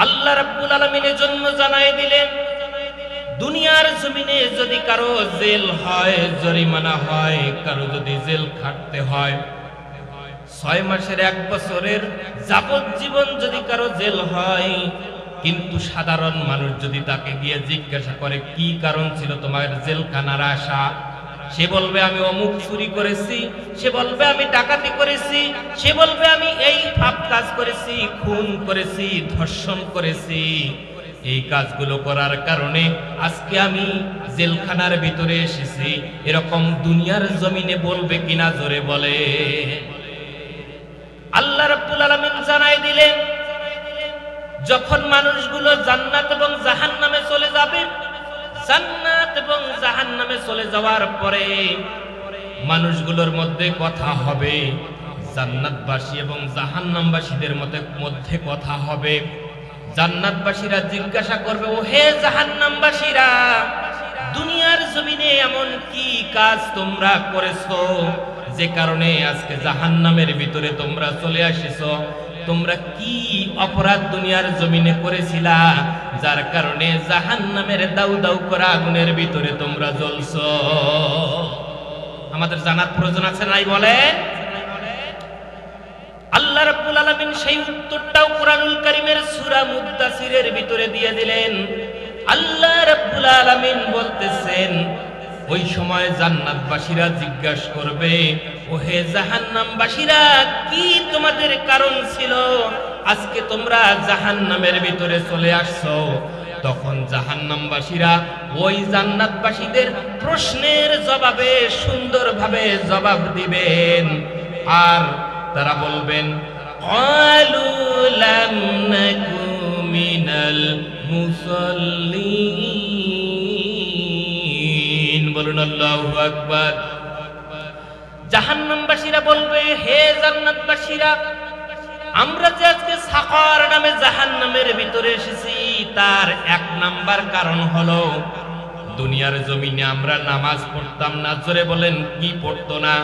আল্লাহ রাব্বুল আলামিনের জন্য জানাই দিলেন, দুনিয়ার জমিনে যদি কারো জেল হয়, জরিমানা হয়, কারো যদি জেল খাটতে হয়, 6 মাসের 1 বছরের যাবজ্জীবন যদি কারো জেল হয়, কিন্তু সাধারণ মানুষ যদি তাকে গিয়ে জিজ্ঞাসা করে কি কারণ ছিল তোমার জেলখানার আসা, সে বলবে আমি অমুক চুরি করেছি, সে বলবে আমি ডাকাতি করেছি, সে বলবে আমি এই পাপ কাজ করেছি, খুন করেছি, ধর্ষণ করেছি, এই কাজগুলো করার কারণে আজকে আমি জেলখানার ভিতরে এসেছি। এরকম দুনিয়ার জমিনে বলবে কিনা জোরে বলে? আল্লাহ রাব্বুল আলামিন জানাই দিলেন, যখন মানুষগুলো জান্নাত এবং জাহান্নামে চলে যাবে, জান্নাত এবং জাহান্নামে চলে যাওয়ার পরে মানুষগুলোর মধ্যে কথা হবে, জান্নাতবাসী এবং জাহান্নামবাসীদের মধ্যে কথা হবে। জান্নাতবাসীরা জিজ্ঞাসা করবে, ও হে জাহান্নামবাসীরা, দুনিয়ার জমিনে এমন কি কাজ তোমরা করেছো যে কারণে আজকে জাহান্নামের ভিতরে তোমরা চলে আসিছো? তোমরা কি অপরাধ দুনিয়ার জমিনে করেছিলা যার কারণে জাহান্নামের দাউ দাউ করা আগুনের ভিতরে তোমরা জ্বলছো? আমাদের জানার প্রয়োজন আছে নাই বলেন? আল্লাহ রাব্বুল আলামিন সেই উত্তরটাও কোরআনুল কারীমের সূরা মুদ্দাসিরের ভিতরে দিয়ে দিলেন। আল্লাহ রাব্বুল আলামিন বলতেছেন, ওই সময় জান্নাতবাসীরা জিজ্ঞাসা করবে, ও হে জাহান্নামবাসীরা, কি তোমাদের কারণ ছিল আজকে তোমরা জাহান্নামের ভিতরে চলে আসছো? তখন জাহান্নামবাসীরা ওই জান্নাতবাসীদের প্রশ্নের জবাবে সুন্দরভাবে জবাব দিবেন, আর তারা বলবেন, ক্বালু লাম নাকু মিনাল মুসাল্লিন। বলুন আল্লাহু আকবার। জাহান্নামবাসীরা বলবে, হে জান্নাতবাসীরা, আমরা যে আজকে সাকার নামে জাহান্নামের ভিতরে এসেছি তার 1 নাম্বার কারণ হলো দুনিয়ার জমিনে আমরা নামাজ পড়তাম না। জোরে বলেন, কি পড়তো না?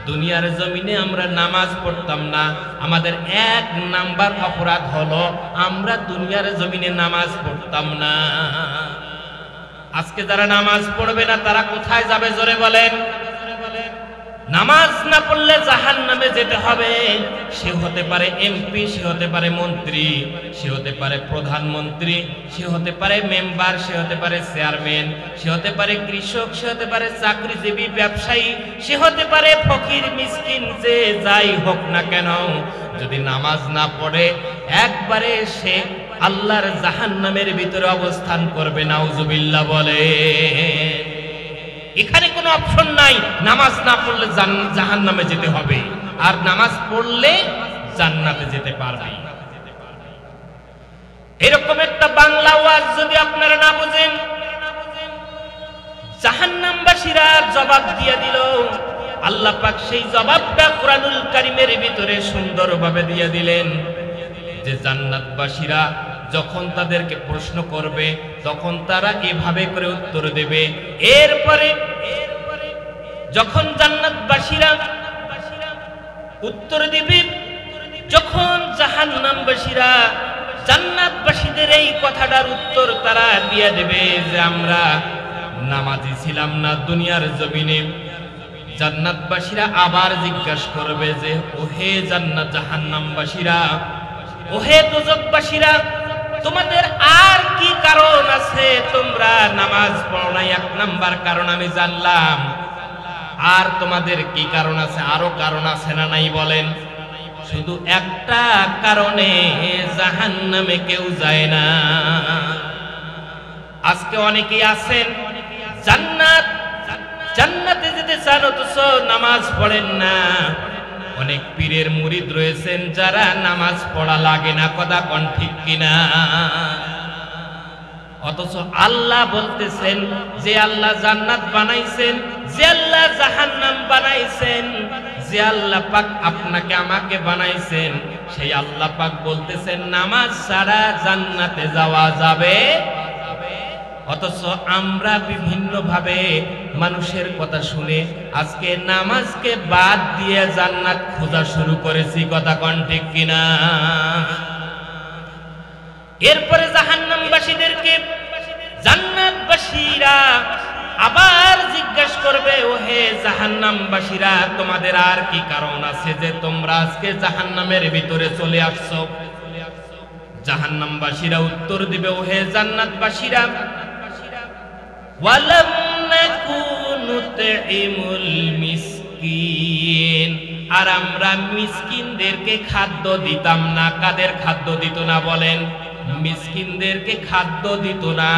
দুনিয়ার জমিনে আমরা নামাজ পড়তাম না। আমাদের 1 নাম্বার অপরাধ হলো আমরা দুনিয়ার জমিনে নামাজ পড়তাম না। আজকে যারা নামাজ পড়বে না তারা কোথায় যাবে জোরে বলেন? নামাজ না পড়লে জাহান্নামে যেতে হবে। সে হতে পারে এমপি, সে হতে পারে মন্ত্রী, সে হতে পারে প্রধানমন্ত্রী, সে হতে পারে মেম্বার, সে হতে পারে চেয়ারম্যান, সে হতে পারে কৃষক, সে হতে পারে চাকরিজীবী, ব্যবসায়ী, সে হতে পারে ফকির মিসকিন, যে যাই হোক না কেন, যদি নামাজ না পড়ে একবারে সে আল্লাহর জাহান্নামের ভিতরে অবস্থান করবে। নাউজুবিল্লাহ বলে। এখানে কোনো অপশন নাই, নামাজ না পড়লে জাহান্নামে যেতে হবে, আর নামাজ পড়লে জান্নাতে যেতে পারবে। এরকম একটা বাংলা ওয়াজ যদি আপনারা না বুঝেন, জাহান্নামবাসীরা জবাব দিয়ে দিল। আল্লাহ পাক সেই জবাবটা কোরআনুল কারীমের ভিতরে সুন্দরভাবে দিয়ে দিলেন যে জান্নাতবাসীরা যখন তাদেরকে প্রশ্ন করবে তখন তারা এভাবে করে উত্তর দেবে। এরপরে যখন জান্নাতবাসীরা উত্তর দিবে, যখন জাহান্নামবাসীরা জান্নাতবাসীদের এই কথাটার উত্তর তারা দিয়ে দেবে যে আমরা নামাজি ছিলাম না দুনিয়ার জমিনে, জান্নাতবাসীরা আবার জিজ্ঞাসা করবে যে ওহে জাহান্নামবাসীরা, ওহে দোজখবাসীরা, তোমাদের আর কি কারণ আছে? তোমরা নামাজ পড়ো না, 1 নাম্বার কারণ আমি জানলাম। আর তোমাদের কি কারণ আছে? আরো কারণ আছে না নাই বলেন? শুধু একটা কারণে জাহান্নামে কেউ যায় না। আজকে অনেকেই আছেন জান্নাতে যেতে চান অথচ নামাজ পড়েন না। অনেক পীরের মুরিদ রয়েছেন যারা নামাজ পড়া লাগে না, কথা কোন ঠিক কিনা? অথচ আল্লাহ বলতেছেন যে আল্লাহ জান্নাত বানাইছেন, যে আল্লাহ জাহান্নাম বানাইছেন, যে আল্লাহ পাক আপনাকে আমাকে বানাইছেন, সেই আল্লাহ পাক বলতেছেন নামাজ ছাড়া জান্নাতে যাওয়া যাবে। অথচ আমরা বিভিন্ন ভাবে মানুষের কথা শুনে আজকে নামাজকে বাদ দিয়ে জান্নাত খোঁজা শুরু করেছি, কথা কোন ঠিক কিনা? এরপরে জাহান্নামবাসীদেরকে জান্নাতবাসীরা আবার জিজ্ঞাসা করবে, ও হে জাহান্নামবাসীরা, তোমাদের আর কি কারণ আছে যে তোমরা আজকে জাহান্নামের ভিতরে চলে আসছো? জাহান্নামবাসীরা উত্তর দিবে, ও হে জান্নাতবাসীরা, ওয়ালাম নাকুনু তুইমুল মিসকিন, আর আমরা মিসকিনদেরকে খাদ্য দিতাম না। কাদের খাদ্য দিত না বলেন? মিসকিনদেরকে খাদ্য দিত না।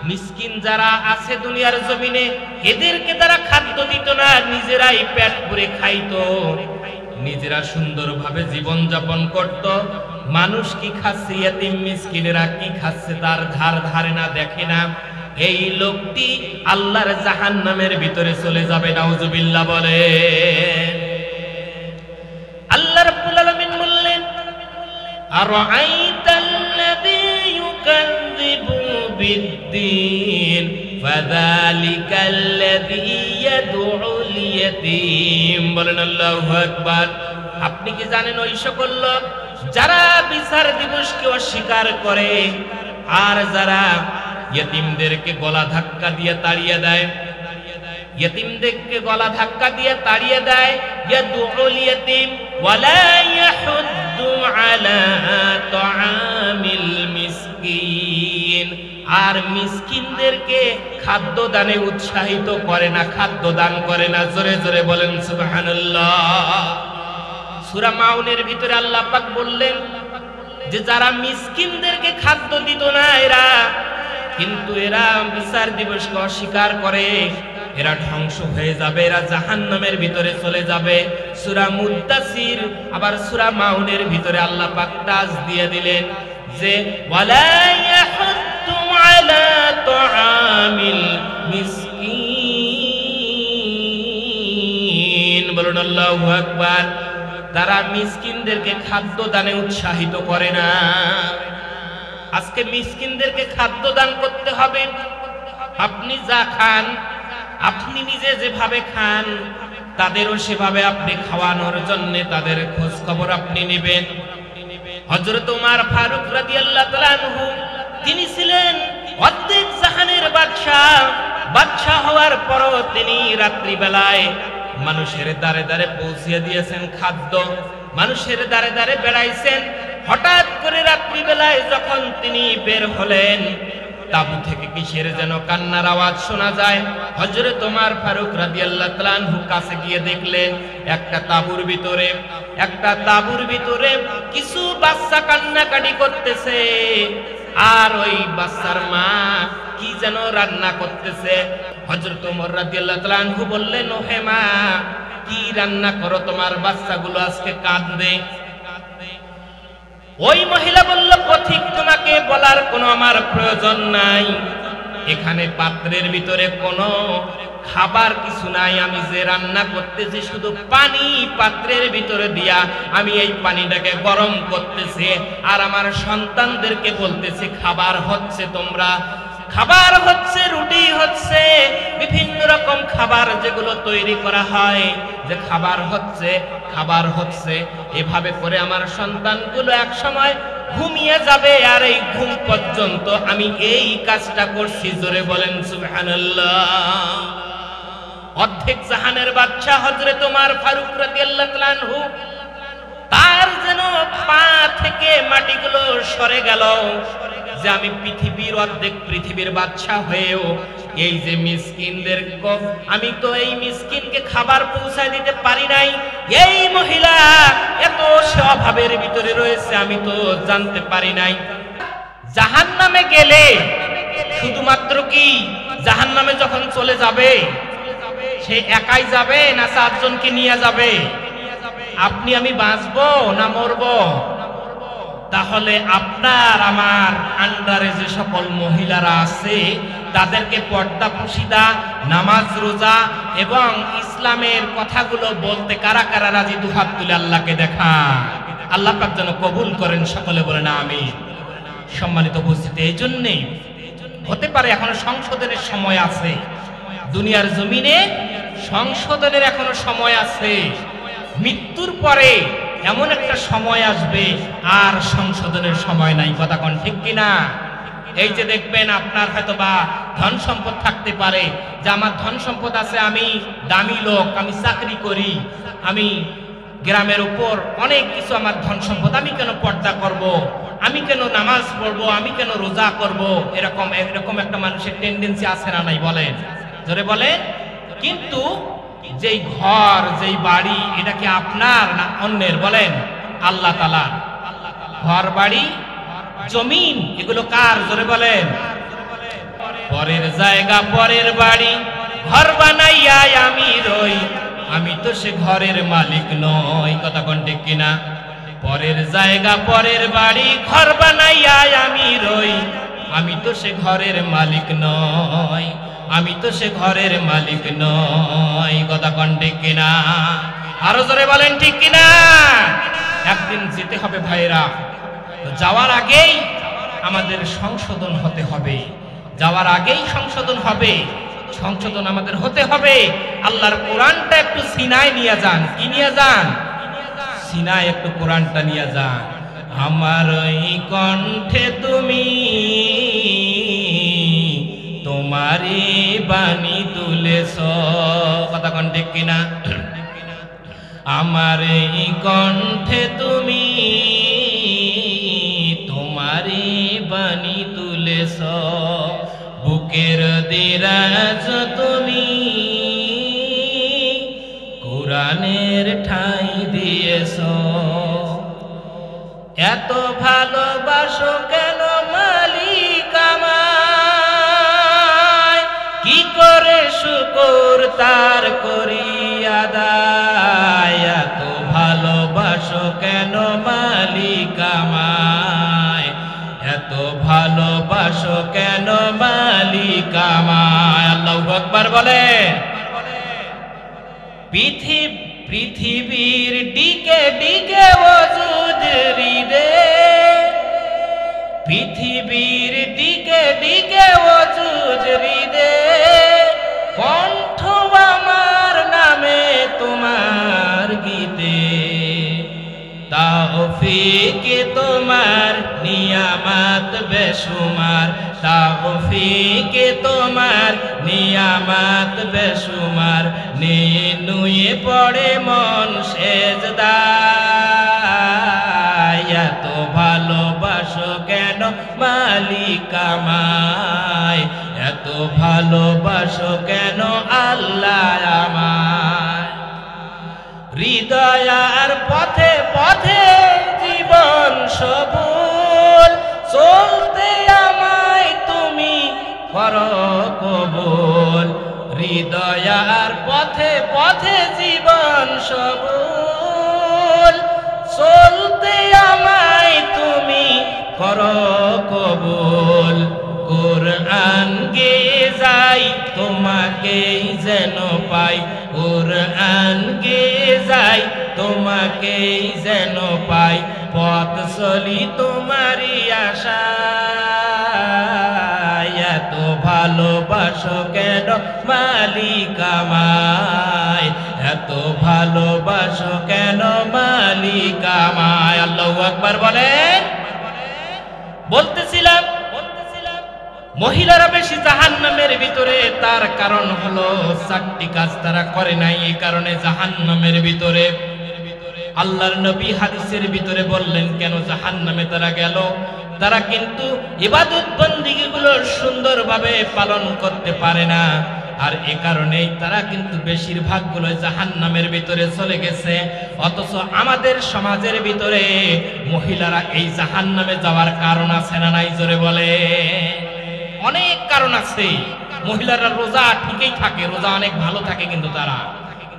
মিসকিন যারা আছে দুনিয়ার জমিনে, এদেরকে তারা খাদ্য দিত না, নিজেরাই পেট ভরে খাইতো, নিজেরা সুন্দরভাবে জীবন যাপন করত। মানুষ কি খাচ্ছে, এতিম মিসকিনেরা কি খাচ্ছে তার ধার ধারে না, দেখে না। এই লোকটি আল্লাহর জাহান্নামের ভিতরে চলে যাবে, নাউজুবিল্লাহ বলে। আল্লাহ রাব্বুল আলামিন বললেন, আরাআইতাল্লাযী ইউকাযযিবু বিদ্দীন ফাযালিকাল্লাযী ইয়াদউল ইয়াতীম। বলেন আল্লাহু আকবার। আপনি কি জানেন ওই সকল লোক যারা বিচার দিবসকে অস্বীকার করে আর যারা ইয়েতিমদেরকে গলা ধাক্কা দিয়ে তাড়িয়ে দেয়, ইয়েতিমদেরকে গলা ধাক্কা দিয়ে তাড়িয়ে দেয়, ইয়াদউল ইয়াতীম ওয়ালা ইয়াহুদ্দু আলা তুআমিল মিসকিন, আর মিসকিনদেরকে খাদ্য দানে উৎসাহিত করে না, খাদ্য দান করে না। জোরে জোরে বলেন সুবহানাল্লাহ। সূরা মাউনের ভিতরে আল্লাহ পাক বললেন যে যারা মিসকিনদেরকে খাদ্য দিত না এরা, কিন্তু এরা বিচার দিবসকে অস্বীকার করে, এরা ধ্বংস হয়ে যাবে, এরা জাহান্নামের ভিতরে চলে যাবে। সূরা মুদ্দাসির আবার সূরা মাউনের ভিতরে আল্লাহ পাক তাজ দিয়ে দিলেন যে ওয়ালা ইয়াহুদ্দু আলা তুআমিল মিসকিন। বলুন আল্লাহু আকবার। তারা মিসকিনদেরকে খাদ্য দানে উৎসাহিত করে না। আজকে মিসকিনদেরকে খাদ্য দান করতে হবে। আপনি যা খান, আপনি নিজে যেভাবে খান, তাদেরও সেভাবে আপনি খাওয়ানোর জন্য তাদের খোঁজ খবর আপনি নেবেন। হযরত ওমর ফারুক রাদিয়াল্লাহু তাআলা আনহু, তিনি ছিলেন অর্ধেক জাহানের বাদশা। বাদশা হওয়ার পরও তিনি রাত্রিবেলায় মানুষের দ্বারে দ্বারে পৌঁছিয়ে দিয়েছেন খাদ্য, মানুষের দ্বারে দ্বারে বেড়াইছেন। হঠাৎ করে রাত্রিবেলায় যখন তিনি বের হলেন, তাবু থেকে কিসের যেন কান্নার আওয়াজ শোনা যায়। হযরত ওমর ফারুক রাদিয়াল্লাহু তাআলা আনহু কাছে গিয়ে দেখলেন একটা তাঁবুর ভিতরে কিছু বাচ্চা কান্নাকাটি করতেছে, আর ওই বাচ্চার মা কি যেন রান্না করতেছে। হযরত ওমর রাদিয়াল্লাহু তাআলা আনহু বললেন, ও হে মা, কি রান্না করো, তোমার বাচ্চাগুলো আজকে কাঁদবে। ওই মহিলা বলল, পথিক, তোমাকে বলার কোনো আমার প্রয়োজন নাই, এখানে পাত্রের ভিতরে কোনো খাবার কিছু নাই, আমি যে রান্না করতেছি শুধু পানি পাত্রের ভিতরে দিয়া আমি এই পানিটাকে গরম করতেছি, আর আমার সন্তানদেরকে বলতেছি খাবার হচ্ছে, তোমরা খাবার হচ্ছে, রুটি হচ্ছে, বিভিন্ন রকম খাবার যেগুলো তৈরি করা হয়, যে খাবার হচ্ছে। এভাবে করে আমার সন্তানগুলো এক সময় ঘুমিয়ে যাবে, আর এই ঘুম পর্যন্ত আমি এই কাজটা করছি। জোরে বলেন সুবহানাল্লাহ। অর্ধেক জাহানের বাদশা হযরত ওমর ফারুক রাদিয়াল্লাহু তাআলা আনহু, তার যেন পা থেকে মাটিগুলো সরে গেল যে আমি পৃথিবীর বাদশা হয়েও এই যে মিসকিনদেরকে, আমি তো এই মিসকিনকে খাবার পৌঁছায় দিতে পারি নাই। এই মহিলা এত অভাবের ভিতরে রয়েছে, আমি তো জানতে পারি নাই। জাহান্নামে গেলে শুধুমাত্র কি জাহান্নামে যখন চলে যাবে সে একাই যাবে না 4 জনকে নিয়ে যাবে? আপনি আমি বাঁচবো না মরবো? তাহলে আপনার আমার আন্ডারে যে সকল মহিলারা আছে তাদেরকে পর্দা পুশিদা, নামাজ রোজা এবং ইসলামের কথাগুলো বলতে কারা কারা রাজি? দুহাত তুলে আল্লাহকে দেখা। আল্লাহ পাক যেন কবুল করেন, সকলে বলেন আমিন। সম্মানিত উপস্থিতি, এই জন্যেই হতে পারে এখনো সংশোধনের সময় আছে, দুনিয়ার জমিনে সংশোধনের এখনো সময় আছে। মৃত্যুর পরে এমন একটা সময় আসবে আর সংশোধনের সময় নাই। কথা কোন ঠিক কিনা? এই যে দেখবেন আপনার হয়তো বা ধন সম্পদ থাকতে পারে, যে আমার ধন সম্পদ আছে, আমি দামি লোক, আমি চাকরি করি, আমি গ্রামের উপর অনেক কিছু আমার ধন সম্পদ, আমি কেন পর্দা করব, আমি কেন নামাজ পড়বো, আমি কেন রোজা করব, এরকম একটা মানুষের টেন্ডেন্সি আছে না নাই? বলেন, জোরে বলেন। কিন্তু যেই ঘর, যেই বাড়ি, এটা কি আপনার না অন্যের? বলেন, আল্লাহ তাআলার। ঘর বাড়ি জমিন এগুলো কার? জোরে বলেন। পরের জায়গা পরের বাড়ি, ঘর বানাইয়া আমি রই, আমি তো সে ঘরের মালিক নই। কথা কোন ঠিক কিনা? পরের জায়গা পরের বাড়ি, ঘর বানাইয়া আমি রই, আমি তো সে ঘরের মালিক নই, আমি তো সে ঘরের মালিক নই। কথা কোন ঠিক কিনা? আরো জোরে বলেন ঠিক কিনা? একদিন যেতে হবে ভাইরা, যাওয়ার আগেই আমাদের সংশোধন হতে হবে, যাওয়ার আগেই সংশোধন হবে, সংশোধন আমাদের হতে হবে। আল্লাহর কোরআনটা একটু সিনায় নিয়ে যান। কি নিয়ে যান? সিনায় একটু কোরআনটা নিয়ে যান। আমার এই কণ্ঠে তুমি তোমারই বাণী তুলেছ। কথা কোন ঠিক কিনা? আমার এই কণ্ঠে তুমি তোমারই বাণী তুলেছ, বুকের দিরাজ তুমি কোরআনের ঠাঁই দিয়েছ। এত ভালোবাসো কেন মালিক আমায়, কি করে শুকর তার করি আদায়। এত ভালোবাসো কেন মালিক আমায়, এত ভালোবাসো কেন মালিক আমায়। আল্লাহু আকবার বলেন। পৃথিবীর দিকে দিকে ওজুদ হৃদে, পৃথিবীর দিকে দিকে ওজুদ হৃদে, কণ্ঠ আমার নামে তোমার গীতে। তাওফিকে তোমার নিয়ামত বেশুমার, তাওফিকে তোমার নিয়ামত বেশুমার, নুয়ে পড়ে মন সেজদায়। এত ভালোবাসো কেন মালিক আমায়, এত ভালোবাসো কেন আল্লাহ আমায়। হৃদয়ার পথে পথে জীবন সবুল, চলতে আমায় তুমি করো কবুল। হৃদয়ার পথে পথে জীবন সবুল, চলতে আমায় তুমি করো কবুল। কোরআন গেয়ে যাই তোমাকেই যেন পাই, কোরআন গেয়ে যাই তোমাকেই যেন পাই, পথ চলি তোমারই আশায়। এত ভালোবাসো কেন মালিক আমায়, এত ভালোবাসো কেন মালিক আমায়। আল্লাহু আকবার বলেন। বলতেছিলাম মহিলারা বেশি জাহান্নামের ভিতরে, তার কারণ হলো চারটি কাজ তারা করে নাই, এই কারণে জাহান্নামের ভিতরে। আল্লাহর নবী হাদিসের ভিতরে বললেন কেন জাহান্নামে তারা গেল। তারা কিন্তু ইবাদত বন্দেগীগুলো সুন্দরভাবে পালন করতে পারে না, আর এ কারণেই তারা কিন্তু বেশিরভাগ গুলো জাহান্নামের ভিতরে চলে গেছে। অথচ আমাদের সমাজের ভিতরে মহিলারা এই জাহান্নামে যাওয়ার কারণ আছে না নাই? জোরে বলে। অনেক কারণ আছে। মহিলারা রোজা ঠিকই থাকে, রোজা অনেক ভালো থাকে, কিন্তু তারা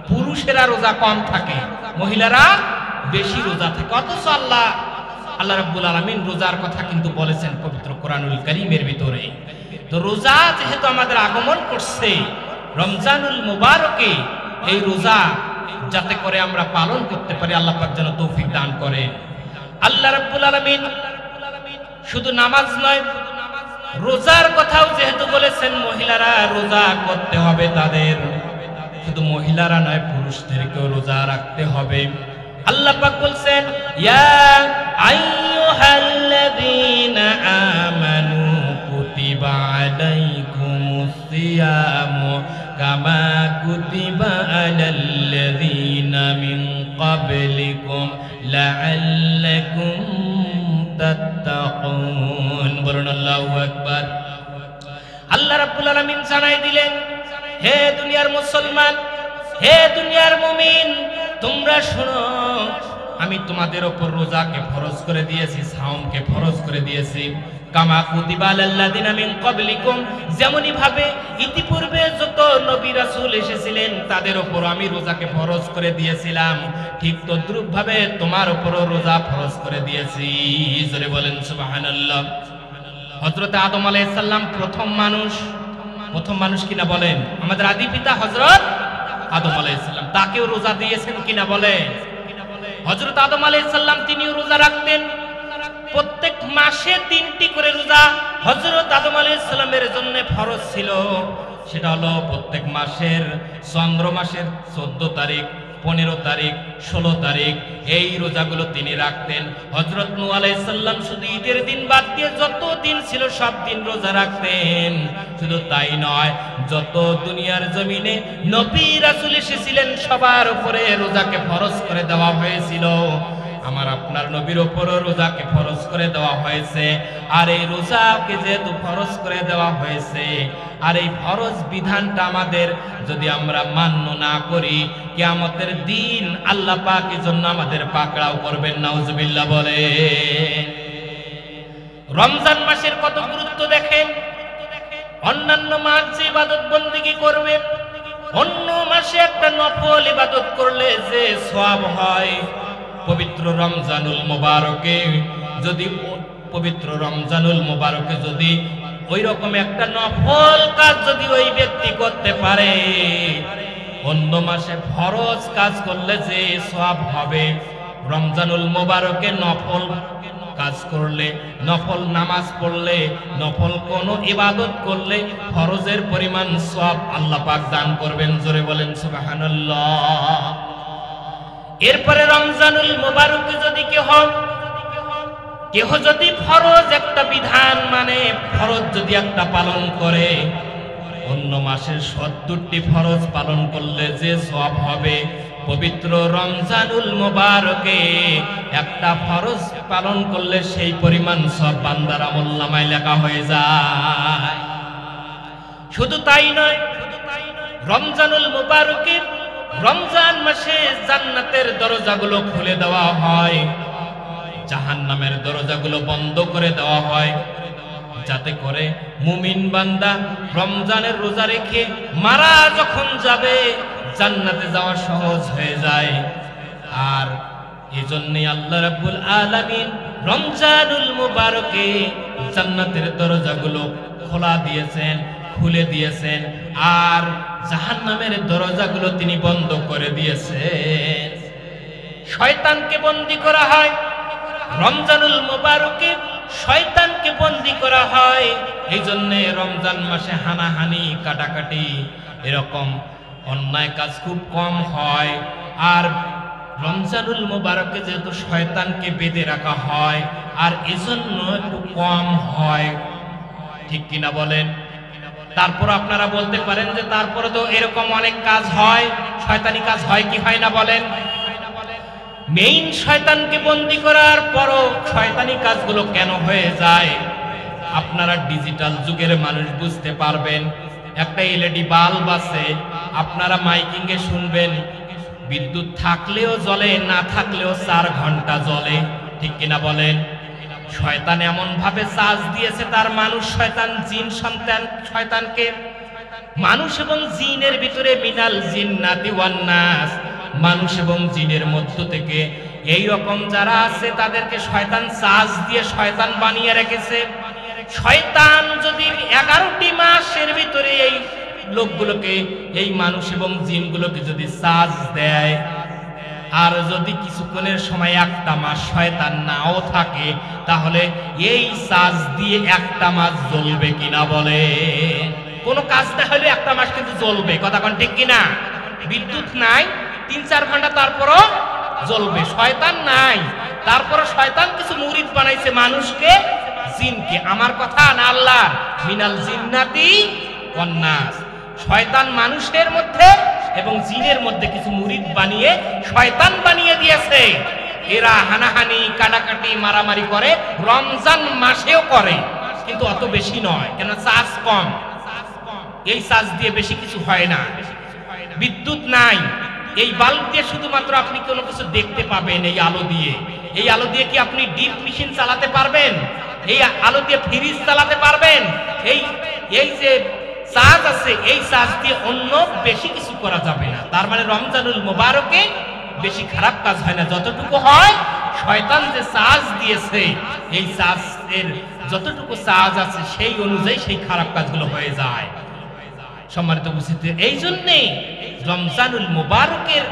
পুরুষেরা রোজা কম থাকে, মহিলারা বেশি রোজা থাকে। অথচ আল্লাহ রাব্বুল আলামিন রোজার কথা কিন্তু বলেছেন পবিত্র কোরআনুল কারীমের ভিতরে। তো রোজা যেহেতু আমাদের আগমন করছে রমজানুল মুবারকে, এই রোজা যাতে করে আমরা পালন করতে পারি আল্লাহ পাক যেন তৌফিক দান করেন। আল্লাহ রাব্বুল আলামিন শুধু নামাজ নয়, রোজার কথাও যেহেতু বলেছেন মহিলারা রোজা করতে হবে তাদের, শুধু মহিলারা নয় পুরুষদেরকেও রোজা রাখতে হবে। আল্লাহ পাক বলছেন ইয়া আইয়ুহাল্লাযীনা আমানু কুতিবা আলাইকুমুস সিয়ামু কামা কুতিবা আলাল্লাযীনা মিন ক্বাবলিকুম লাআল্লাকুম তাত্তাকুন। বলুন আল্লাহু আকবার। আল্লাহ রাব্বুল আলামিন জানাই দিলেন, হে দুনিয়ার মুসলমান, হে দুনিয়ার মুমিন, তোমরা শোনো, আমি তোমাদের উপর রোজাকে ফরজ করে দিয়েছি, সাওমকে ফরজ করে দিয়েছি। কামা কুতিবা আলাল্লাযিনা মিন ক্বাবলিকুম, যেমনি ভাবে ইতিপূর্বে যত নবী রাসূল এসেছিলেন তাদের উপর আমি রোজাকে ফরজ করে দিয়েছিলাম, ঠিক তদ্রূপ ভাবে তোমার উপরও রোজা ফরজ করে দিয়েছি। জোরে বলেন সুবহানাল্লাহ। হযরত আদম আলাইহিস সালাম প্রথম মানুষ কিনা বলেন? আমাদের আদি পিতা হযরত আদম আলাইহিস সালাম, তাকেও রোজা দিয়েছেন কিনা বলেন? হযরত আদম আলাইহিস সালাম তিনিও রোজা রাখতেন। প্রত্যেক মাসে 3টি করে রোজা হযরত আদম আলাইহিস সালামের জন্য ফরজ ছিল। সেটা হলো প্রত্যেক মাসের চন্দ্র মাসের 14 তারিখ, 15 তারিখ, 16 তারিখ, এই রোজাগুলো তিনি রাখতেন। হযরত নূহ আলাইহিস সালাম শুধু ঈদের দিন বাদ দিয়ে যত দিন ছিল সব দিন রোজা রাখতেন। শুধু তাই নয়, যত দুনিয়ার জমিনে নবী রাসূল এসেছিলেন সবার উপরে রোজাকে ফরজ করে দেওয়া হয়েছিল। আমার আপনার নবীর উপরও রোজাকে ফরজ করে দেওয়া হয়েছে। আর এই রোজাকে যেহেতু ফরজ করে দেওয়া হয়েছে, আর এই ফরজ বিধানটা আমাদের যদি আমরা মান্য না করি, কিয়ামতের দিন আল্লাহ পাক এর জন্য আমাদের পাকড়াও করবেন। নাউজুবিল্লাহ বলে। রমজান মাসের কত গুরুত্ব দেখেন। অন্যান্য মাস যে ইবাদত বন্দেগী করবে, অন্য মাসে একটা নফল ইবাদত করলে যে সওয়াব হয়, পবিত্র রমজানুল মুবারকে যদি ওই রকম একটা নফল কাজ যদি ওই ব্যক্তি করতে পারে, অন্য মাসে ফরজ কাজ করলে যে সওয়াব হবে, রমজানুল মুবারকে নফল কাজ করলে, নফল নামাজ পড়লে, নফল কোন ইবাদত করলে ফরজের পরিমাণ সওয়াব আল্লাহ পাক দান করবেন। জোরে বলেন সুবহানাল্লাহ। এরপরে রমজানুল মুবারকে যদি কেহ যদি ফরজ একটা বিধান মানে ফরজ যদি একটা পালন করে, অন্য মাসের 70টি ফরজ পালন করলে যে সওয়াব হবে, পবিত্র রমজানুল মুবারকে একটা ফরজ পালন করলে সেই পরিমাণ সওয়াব বান্দার আমলনামায় লেখা হয়ে যায়। শুধু তাই নয়, রমজানুল মুবারকে রমজান মাসে জান্নাতের দরজাগুলো খুলে দেওয়া হয়, জাহান্নামের দরজাগুলো বন্ধ করে দেওয়া হয়, যাতে করে মুমিন বান্দা রমজানের রোজা রেখে মারা যখন যাবে জান্নাতে যাওয়া সহজ হয়ে যায়। আর এজন্যই আল্লাহ রাব্বুল আলামিন রমজানুল মুবারকে জান্নাতের দরজাগুলো খুলে দিয়েছেন, আর জাহান্নামের দরজাগুলো তিনি বন্ধ করে দিয়েছেন। শয়তানকে বন্দী করা হয় রমজানুল মুবারকে, শয়তানকে বন্দী করা হয়। এই জন্য রমজান মাসে হানাহানি, কাটাকাটি, এরকম অন্যায় কাজ খুব কম হয়। আর রমজানুল মুবারকে যেহেতু শয়তানকে বেঁধে রাখা হয়, আর এজন্য একটু কম হয়, ঠিক কিনা বলেন? তারপর আপনারা বলতে পারেন যে তারপরে তো এরকম অনেক কাজ হয়, শয়তানি কাজ হয় কি হয় না বলেন? মেইন শয়তানকে বন্দী করার পরও শয়তানি কাজগুলো কেন হয়ে যায় আপনারা ডিজিটাল যুগের মানুষ বুঝতে পারবেন। একটা এলইডি বাল্ব আছে, আপনারা মাইকিং এ শুনবেন, বিদ্যুৎ থাকলেও জ্বলে, না থাকলেও 4 ঘন্টা জ্বলে, ঠিক কিনা বলেন? শয়তান এমন ভাবে চার্জ দিয়েছে তার মানুষ, শয়তান জিন সন্তান শয়তানকে, মানুষ এবং জিনের ভিতরে মিনাল জিন্নাতি ওয়ান নাস, মানুষ এবং জিনের মধ্য থেকে এই রকম যারা আছে তাদেরকে শয়তান চার্জ দিয়ে শয়তান বানিয়ে রেখেছে। শয়তান যদি 11টি মাসের ভিতরে এই লোকগুলোকে, এই মানুষ এবং জিনগুলোকে যদি চার্জ দেয়, আর যদি কিছুক্ষণের সময় একটা মাস শয়তান নাও থাকে, তাহলে এই চার্জ দিয়ে একটা মাস জ্বলবে কিনা বলে? কোনো কাজ না হলে একটা মাস কিন্তু জ্বলবে, কথা কোন ঠিক কিনা? বিদ্যুৎ নাই 3-4 ঘন্টা, তারপরও জ্বলবে, শয়তান নাই। তারপরে শয়তান কিছু মুরিদ বানাইছে মানুষকে, জিনকে। আমার কথা না আল্লাহর, মিনাল জিন্নাতি ওয়ান নাস। শয়তান মানুষের মধ্যে এবং জিনের মধ্যে কিছু মুরিদ বানিয়ে শয়তান বানিয়ে দিয়েছে। এরা হানাহানি, কাটাকাটি, মারামারি করে, রমজান মাসেও করে, কিন্তু অত বেশি নয়, কেন চার্জ কম। এই চার্জ দিয়ে বেশি কিছু হয় না, বিদ্যুৎ নাই। এই বাল্ব দিয়ে শুধুমাত্র আপনি কোনো কিছু দেখতে পাবেন। এই আলো দিয়ে, এই আলো দিয়ে কি আপনি ডিপ মেশিন চালাতে পারবেন? এই আলো দিয়ে ফ্রিজ চালাতে পারবেন? এই যে চার্জ আছে, এই চার্জ দিয়ে অন্য বেশি কিছু করা যাবে না। তার মানে রমজানুল মুবারকে বেশি খারাপ কাজ হয় না, যতটুকু হয় শয়তান যে চার্জ দিয়েছে, এই চার্জের যতটুকু চার্জ আছে সেই অনুযায়ী সেই খারাপ কাজগুলো হয়ে যায়। সম্মানিত উপস্থিতি, এই জন্যে রমজানুল মুবারকের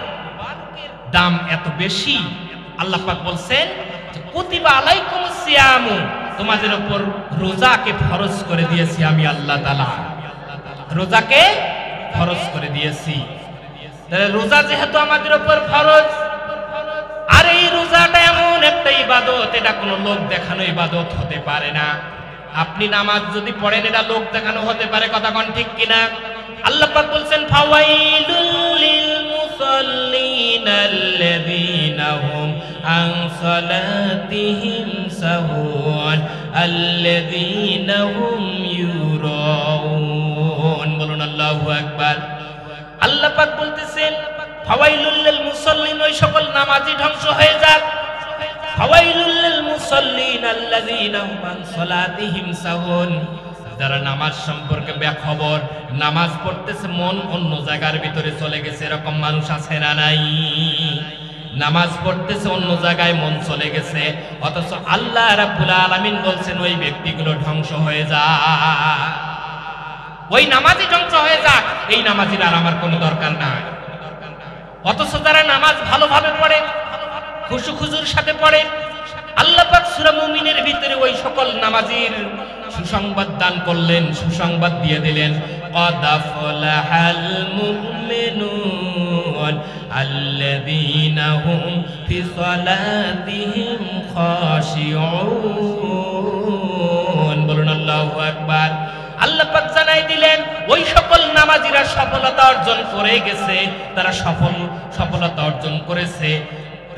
দাম এত বেশি। আল্লাহ পাক বলছেন, কুতিবা আলাইকুমুস সিয়ামু, তোমাদের উপর রোজাকে ফরজ করে দিয়েছি আমি আল্লাহ তাআলা, রোজাকে ফরজ করে দিয়েছি। তাহলে রোজা যেহেতু আমাদের উপর ফরজ, আর এই রোজাটা এমন একটা ইবাদত, এটা কোনো লোক দেখানো ইবাদত হতে পারে না। আপনি নামাজ যদি পড়েন, এটা লোক দেখানো হতে পারে, কথা কোন ঠিক কিনা? আল্লাহ পাক বলছেন, ফাওয়াইলুল লিল মুসাল্লিন আল্লাযীনা হুম আন সালাতিহিম সাহুন আল্লাযীনা হুম ইউরাউন। বলুন আল্লাহু আকবার। আল্লাহ পাক বলতেছেন, ফাওয়াইলুল লিল মুসাল্লিন, ওই সকল নামাজি ধ্বংস হয়ে যাক। ফাওয়াইলুল লিল মুসাল্লিন আল্লাযীনা হুম আন সালাতিহিম সাহুন, যারা নামাজ সম্পর্কে বেখবর, নামাজ পড়তেছে মন অন্য জায়গার ভিতরে চলে গেছে, এরকম মানুষ আছে না নাই? নামাজ পড়তেছে অন্য জায়গায় মন চলে গেছে, অথচ আল্লাহ রাব্বুল আলামিন বলছেন ওই ব্যক্তিগুলো ধ্বংস হয়ে যায়, ওই নামাজি ধ্বংস হয়ে যাক, এই নামাজির আর আমার কোনো দরকার নাই। অথচ যারা নামাজ ভালোভাবে পড়ে, খুশু খুজুর সাথে পড়ে, আল্লাহ পাক সূরা মুমিনের ভিতরে ওই সকল নামাজির সুসংবাদ দান করলেন, সুসংবাদ দিয়ে দিলেন, قد أفلح المؤمنون الذين هم في صلاتهم خاشعون। বলুন আল্লাহু আকবার। আল্লাহ পাক জানাই দিলেন ওই সকল নামাজিরা সফলতা অর্জন করে গেছে, তারা সফলতা অর্জন করেছে,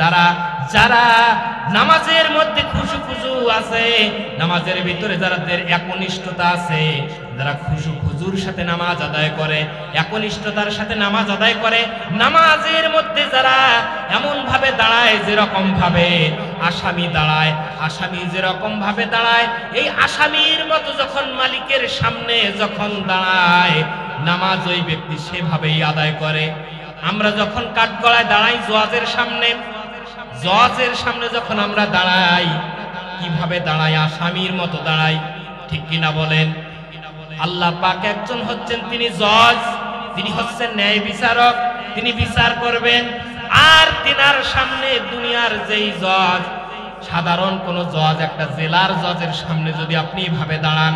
তারা যারা নামাজের মধ্যে খুশু খুজু আছে, নামাজের ভিতরে যাদের একনিষ্ঠতা আছে, যারা খুশু খুজুর সাথে নামাজ আদায় করে, একনিষ্ঠতার সাথে নামাজ আদায় করে, নামাজের মধ্যে যারা এমন ভাবে দাঁড়ায় যেরকম ভাবে আসামি দাঁড়ায়, আসামি যেরকম ভাবে দাঁড়ায়, এই আসামির মতো যখন মালিকের সামনে যখন দাঁড়ায়, নামাজ ওই ব্যক্তি সেভাবেই আদায় করে। আমরা যখন কাঠগড়ায় দাঁড়াই জজের সামনে, জজের সামনে যখন আমরা দাঁড়াই, কিভাবে দাঁড়াই? আসামির মতো দাঁড়াই, ঠিক কিনা বলেন? আল্লাহ পাক একজন হচ্ছেন তিনি জজ, তিনি হচ্ছেন ন্যায় বিচারক, তিনি বিচার করবেন। আর তিনার সামনে দুনিয়ার যেই জজ, সাধারণ কোন জজ, একটা জেলার জজের সামনে যদি আপনি এভাবে দাঁড়ান,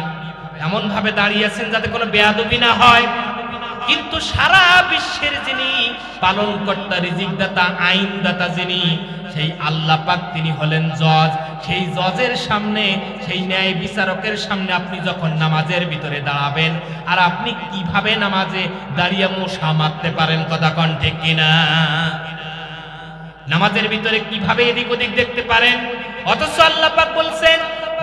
এমন ভাবে দাঁড়িয়েছেন যাতে কোনো বেয়াদবি না হয়, কিন্তু সারা বিশ্বের যিনি পালনকর্তা, রিজিকদাতা, আইনদাতা যিনি, সেই আল্লাহ পাক তিনি হলেন জজ। সেই জজের সামনে, সেই ন্যায় বিচারকের সামনে আপনি যখন নামাজের ভিতরে দাঁড়াবেন, আর আপনি কিভাবে নামাজে দাঁড়িয়ে মশা মারতে পারেন, কথা কোন ঠিক কিনা? নামাজের ভিতরে কিভাবে এদিক ওদিক দেখতে পারেন? অথচ আল্লাহ পাক বলছেন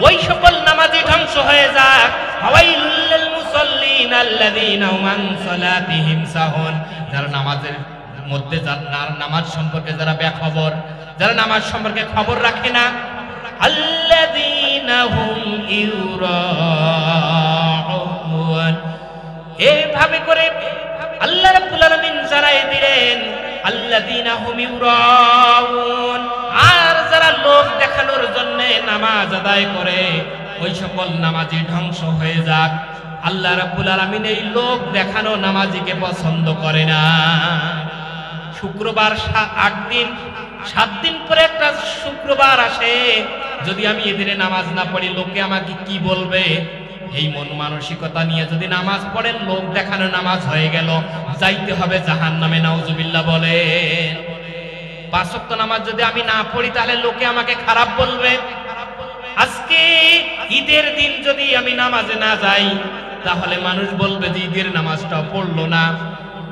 ওই সকল নামাজি ধ্বংস হয়ে যাক। ফাওয়াইলুল লিল মুসাল্লিন আল্লাযীনা হুম আন সালাতিহিম সাহুন, যারা নামাজের মধ্যে, নামাজ সম্পর্কে যারা বেখবর, যারা নামাজ সম্পর্কে খবর রাখে না, আল্লাযীনা হুম ইউরাউন, এইভাবে করে আল্লাহ রাব্বুল আলামিন জানাই দিলেন আল্লাযীনা হুম ইউরাউন। আর যারা লোক দেখানোর জন্য নামাজ আদায় করে, ওই সকল নামাজি ধ্বংস হয়ে যাক। আল্লাহ রাব্বুল আলামিন এই লোক দেখানো নামাজিকে পছন্দ করে না। শুক্রবার 8 দিন, 7 দিন পরে একটা শুক্রবার আসে, যদি আমি এদিনে নামাজ না পড়ি লোকে আমাকে কি বলবে, এই মন মানসিকতা নিয়ে যদি নামাজ পড়েন, লোক দেখানো নামাজ হয়ে গেল, যাইতে হবে জাহান্নামে, নাউজুবিল্লাহ বলেন। 5 ওয়াক্ত নামাজ যদি আমি না পড়ি তাহলে লোকে আমাকে খারাপ বলবে। আজকে ঈদের দিন যদি আমি নামাজে না যাই তাহলে মানুষ বলবে যে ঈদের নামাজটা পড়লো না।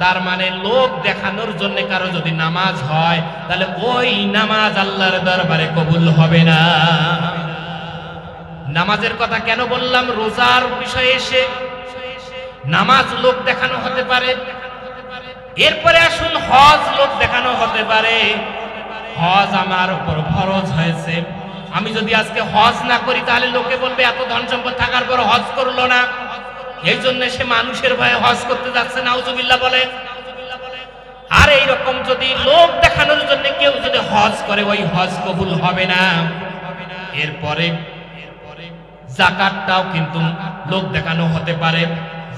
তার মানে লোক দেখানোর জন্য কারো যদি নামাজ হয় তাহলে ওই নামাজ আল্লাহর দরবারে কবুল হবে না। নামাজের কথা কেন বললাম? রোজার বিষয়ে এসে নামাজ লোক দেখানো হতে পারে। এরপরে আসুন, হজ লোক দেখানো হতে পারে। হজ আমার উপর ফরজ হয়েছে, আমি যদি আজকে হজ না করি তাহলে লোকে বলবে এত ধন সম্পদ থাকার পর হজ করলো না, এই জন্য সে মানুষের ভয়ে হজ করতে যাচ্ছে, নাউজুবিল্লাহ বলেন। আর এইরকম যদি লোক দেখানোর জন্য কেউ যদি হজ করে ওই হজ কবুল হবে না। এরপরে যাকাতটাও কিন্তু লোক দেখানো হতে পারে।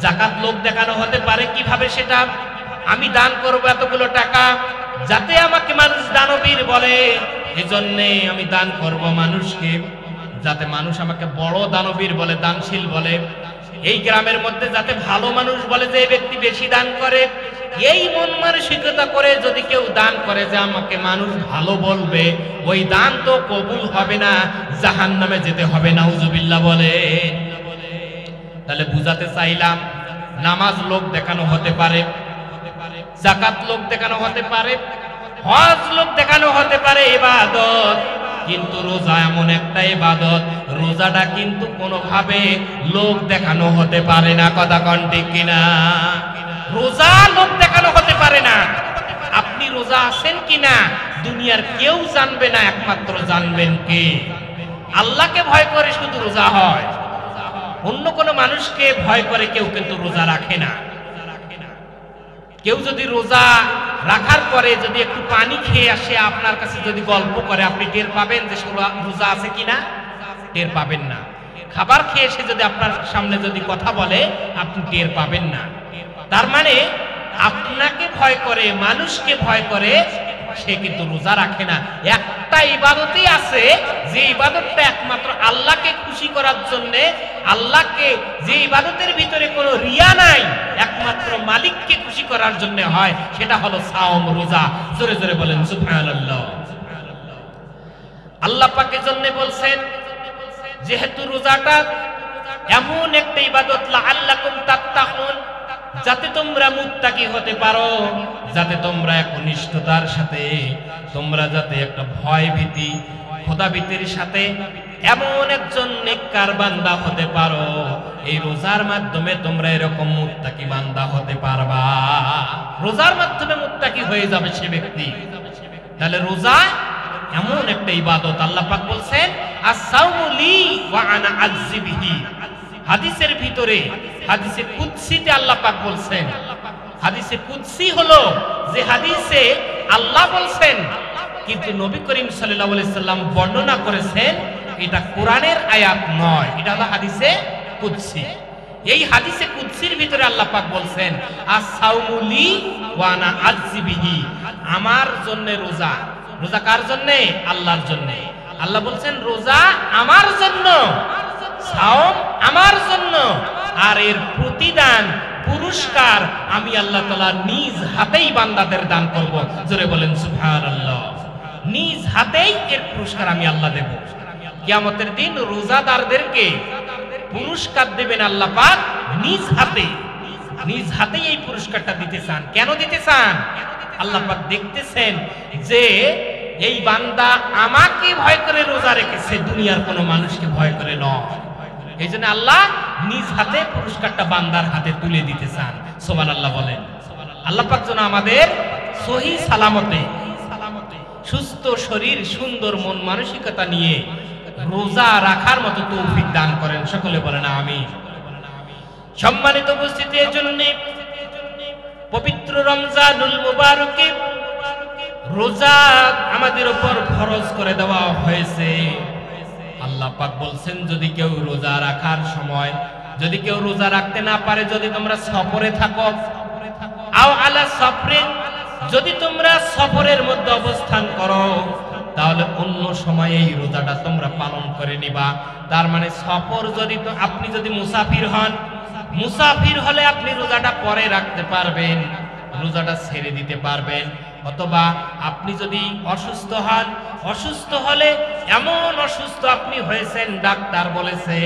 যাকাত লোক দেখানো হতে পারে কিভাবে? সেটা আমি দান করব এতগুলো টাকা, যাতে আমাকে মানুষ দানবীর বলে, এজন্য আমি দান করব মানুষকে, যাতে মানুষ আমাকে বড় দানবীর বলে, দানশীল বলে। এই গ্রামের মধ্যে যাতে ভালো মানুষ বলে যে এই ব্যক্তি বেশি দান করে। এই মন মানসিকতা করে যদি কেউ দান করে যে আমাকে মানুষ ভালো বলবে, ওই দান তো কবুল হবে না, জাহান্নামে যেতে হবে, নাউজুবিল্লাহ বলে। তাহলে বুঝাতে চাইলাম, নামাজ লোক দেখানো হতে পারে, যাকাত লোক দেখানো হতে পারে, হজ লোক দেখানো হতে পারে, ইবাদত। কিন্তু রোজা এমন একটা ইবাদত, রোজাটা কিন্তু কোনোভাবে লোক দেখানো হতে পারে না। কথা কোন ঠিক কিনা? রোজা লোক দেখানো হতে পারে না। আপনি রোজা আছেন কিনা দুনিয়ার কেউ জানবে না, একমাত্র জানবেন কে? আল্লাহকে ভয় করে শুধু রোজা হয়, অন্য কোনো মানুষকে ভয় করে কেউ কিন্তু রোজা রাখে না। কেউ যদি রোজা রাখার পরে যদি একটু পানি খেয়ে আসে আপনার কাছে যদি গল্প করে, আপনি টের পাবেন যে রোজা আছে কিনা? টের পাবেন না। খাবার খেয়ে এসে যদি আপনার সামনে যদি কথা বলে আপনি টের পাবেন না। তার মানে আপনাকে ভয় করে, মানুষকে ভয় করে, সে কিন্তু রোজা রাখে না। একটা ইবাদতই আছে যে ইবাদতটা একমাত্র আল্লাহকে খুশি করার জন্য, আল্লাহকে, যে ইবাদতের ভিতরে কোনো রিয়া নাই, একমাত্র মালিককে খুশি করার জন্য হয়, সেটা হলো সাওম, রোজা। জোরে জোরে বলেন সুবহানাল্লাহ। আল্লাহ পাকের জন্য বলছেন যেহেতু রোজাটা এমন একটা ইবাদত, লাআল্লাকুম তাত্তাকুন, যাতে তোমরা মুত্তাকি হতে পারো, যাতে তোমরা একনিষ্ঠতার সাথে, তোমরা যাতে একটা ভয় ভীতি, খোদা ভীতির সাথে এমন একজন নেককার বান্দা হতে পারো। এই রোজার মাধ্যমে তোমরা এরকম মুত্তাকি বান্দা হতে পারবা। রোজার মাধ্যমে মুত্তাকি হয়ে যাবে সে ব্যক্তি। তাহলে রোজা এমন একটা ইবাদত, আল্লাহ পাক বলছেন আস-সাওমু লি ওয়া আনা আজজি বিহি। হাদিসের ভিতরে, হাদিসে কুদসিতে আল্লাহ পাক বলছেন, হাদিসে কুদসি হলো যে হাদিসে আল্লাহ বলছেন, কিন্তু নবী করিম সাল্লাল্লাহু আলাইহি সাল্লাম বর্ণনা করেছেন এটা কোরআনের আয়াত নয়, এটা হলো হাদিসে কুদসি। এই হাদিসে কুদসির ভিতরে আল্লাহ পাক বলছেন আস-সাওমু লি ওয়া আনা আজজি বিহি, আমার জন্য রোজা। রোজা কার জন্য? আল্লাহর জন্য। আল্লাহ বলছেন রোজা আমার জন্য, সাওম আমার জন্য, আর এর প্রতিদান, পুরস্কার আমি আল্লাহ তাআলা নিজ হাতেই বান্দাদের দান করব। জোরে বলেন সুবহানাল্লাহ। নিজ হাতেই এর পুরস্কার আমি আল্লাহ দেব। কিয়ামতের দিন রোজাদারদেরকে পুরস্কার দেবেন আল্লাহ পাক নিজ হাতে। নিজ হাতেই এই পুরস্কারটা দিতে চান। কেন দিতে চান? আল্লাহ পাক দেখতেছেন যে এই বান্দা আমাকে ভয় করে রোজা রেখেছে, দুনিয়ার কোনো মানুষকে ভয় করে নয়। এই জন্য আল্লাহ নিজ হাতে পুরস্কারটা বান্দার হাতে তুলে দিতে চান। সুবহানাল্লাহ বলেন। আল্লাহ পাক যেন আমাদের সহি সালামতে, সুস্থ শরীর, সুন্দর মন মানসিকতা নিয়ে রোজা রাখার মতো তৌফিক দান করেন। সকলে বলেন আমিন। সম্মানিত উপস্থিতি, এর জন্য পবিত্র রমজানুল মুবারকে রোজা আমাদের উপর ফরজ করে দেওয়া হয়েছে। আল্লাহ পাক বলছেন যদি কেউ রোজা রাখার সময়, যদি কেউ রোজা রাখতে না পারে, যদি তোমরা সফরে থাকো, আও আলা সফরে, যদি তোমরা সফরের মধ্যে অবস্থান করো, তাহলে অন্য সময়ে এই রোজাটা তোমরা পালন করে নিবা। তার মানে সফর যদি, তো আপনি যদি মুসাফির হন, মুসাফির হলে আপনি রোজাটা পরে রাখতে পারবেন, রোজাটা ছেড়ে দিতে পারবেন। অথবা আপনি যদি অসুস্থ হন, অসুস্থ হলে এমন অসুস্থ আপনি হয়েছেন, ডাক্তার বলেছে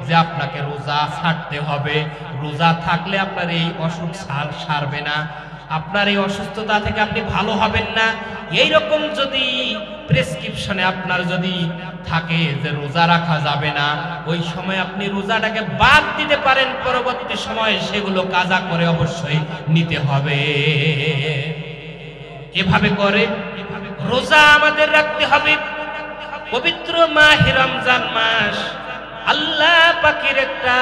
যে আপনাকে রোজা ছাড়তে হবে, রোজা থাকলে আপনার এই অসুখ সারবে না, আপনার এই অসুস্থতা থেকে আপনি ভালো হবেন না, এই রকম যদি প্রেসক্রিপশনে আপনার যদি থাকে যে রোজা রাখা যাবে না, ওই সময় আপনি রোজাটাকে বাদ দিতে পারেন, পরবর্তী সময়ে সেগুলো কাজা করে অবশ্যই নিতে হবে। এভাবে করে রোজা আমাদের রাখতে হবে। পবিত্র মাহে রমজান মাস আল্লাহ পাকের একটা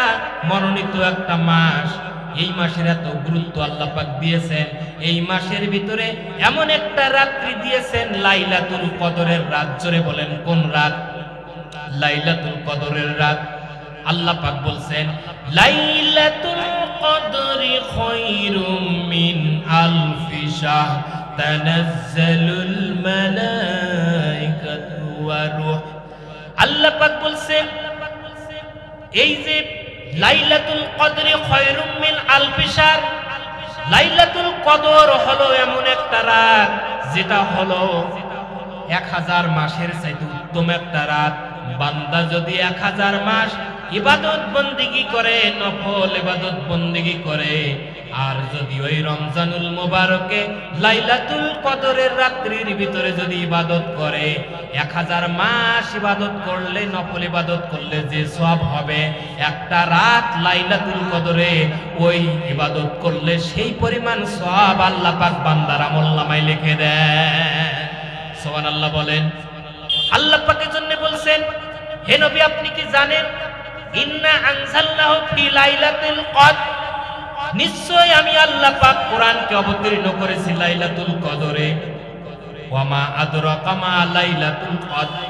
মনোনীত একটা মাস। এই মাসের এত গুরুত্ব আল্লাহ পাক দিয়েছেন, এই মাসের ভিতরে এমন একটা রাত্রি দিয়েছেন লাইলাতুল কদরের রাত। জোরে বলেন কোন রাত? লাইলাতুল কদরের রাত। আল্লাহ পাক বলছেন লাইলাতুল কদরি খায়রুম মিন আলফি শাহর তানাজ্জালুল মালাইকাতু ওয়া রূহ। আল্লাহ পাক বলছেন এই যে লাইলাতুল কদরি খায়রুম মিন আলফি শাহর, লাইলাতুল কদর হলো এমন একটা রাত যেটা হলো 1000 মাসের চাইতে উত্তম একটা রাত। বান্দা যদি 1000 মাস ইবাদত বন্দেগী করে, নফল ইবাদত বন্দেগী করে, আর যদি ওই রমজানুল মুবারকে লাইলাতুল কদরের রাত্রির ভিতরে যদি ইবাদত করে, 1000 মাস ইবাদত করলে, নফল ইবাদত করলে যে সওয়াব হবে, একটা রাত লাইলাতুল কদরে ওই ইবাদত করলে সেই পরিমাণ সওয়াব আল্লাহ পাক বান্দার আমলনামায় লিখে দেন। সুবহানাল্লাহ বলেন। আল্লাহ পাকের জন্য বলছেন হে নবী আপনি কি জানেন ইন্না আনজালনাহু ফি লাইলাতুল কদর, নিশ্চয় আমি আল্লাহ পাক কোরআনকে অবতীর্ণ করেছি লাইলাতুল কদরে। ওয়া মা আদরাকা মা লাইলাতুল কদর,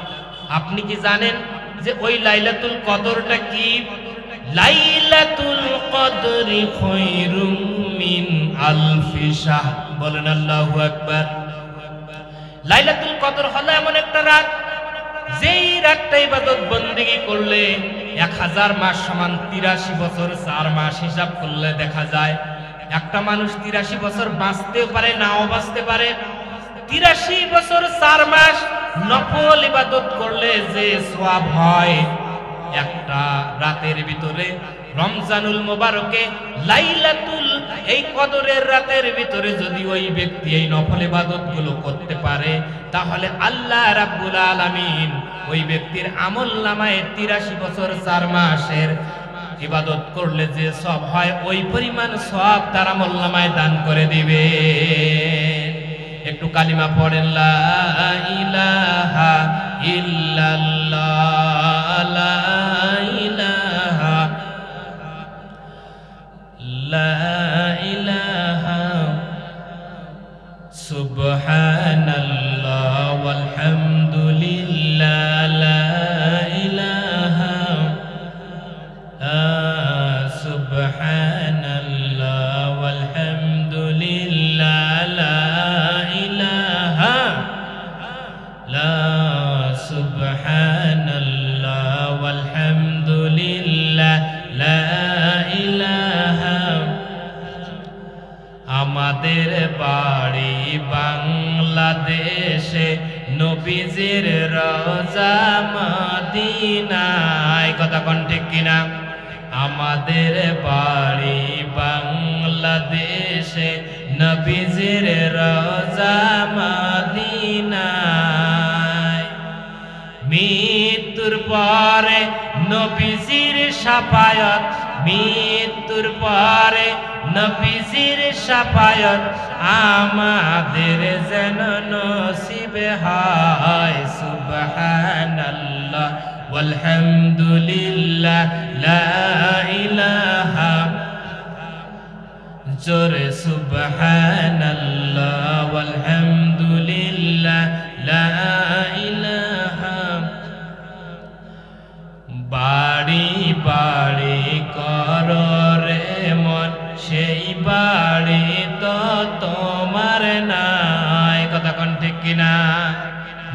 আপনি কি জানেন যে ওই লাইলাতুল কদরটা কি? লাইলাতুল কদরি খায়রুম মিন আলফি শাহর। বলেন আল্লাহু আকবার। লাইলাতুল কদর হলো এমন একটা রাত যেই রাতটা ইবাদত বন্দেগী করলে 1000 মাস সমান 83 বছর 4 মাস হিসাব করলে দেখা যায় একটা মানুষ 83 বছর বাঁচতেও পারে, নাও বাঁচতে পারে। 83 বছর 4 মাস নফল ইবাদত করলে যে সওয়াব হয়, একটা রাতের ভিতরে রমজানুল মুবারকে লাইলাতুল এই কদরের রাতের ভিতরে যদি ওই ব্যক্তি এই নফল ইবাদতগুলো করতে পারে, তাহলে আল্লাহ রাব্বুল আলামিন ওই ব্যক্তির আমলনামায় 83 বছর 4 মাসের ইবাদত করলে যে সওয়াব হয়, ওই পরিমাণ সওয়াব তার আমলনামায় দান করে দিবে। একটু কালিমা পড়েন লা ইলাহা ইল্লাল্লাহ, লা ইলাহা লা ইলাহা সুবহানাল্লাহ ওয়াল হামদুলিল্লাহ, লা ইলাহা সুবহানাল্লাহ ওয়াল হামদুলিল্লাহ, লা ইলাহা লা সুবহানাল্লাহ ওয়াল হামদুলিল্লাহ, লা ইলাহা। আমাদের বাড়ি বাংলাদেশে, নবীজির রওজা মদিনায়। কথা কোন ঠিক কিনা? আমাদের বাড়ি বাংলাদেশে, নবীজির রওজা মদিনায়। মৃত্যুর পরে নবীজির শাফায়াত, মৃত্যুর পরে নবীজির শাফায়াত আমাদের যেন নসিব হয়। সুবহানাল্লাহ ওয়াল হামদুলিল্লাহ, লা ইলাহা, জোরে সুবহানাল্লাহ ওয়াল হামদুলিল্লাহ, লা ইলাহা। বাড়ি বাড়ি কর রে মন, সেই বাড়ি তো তোমার নাই। কথা কোন ঠিক কিনা?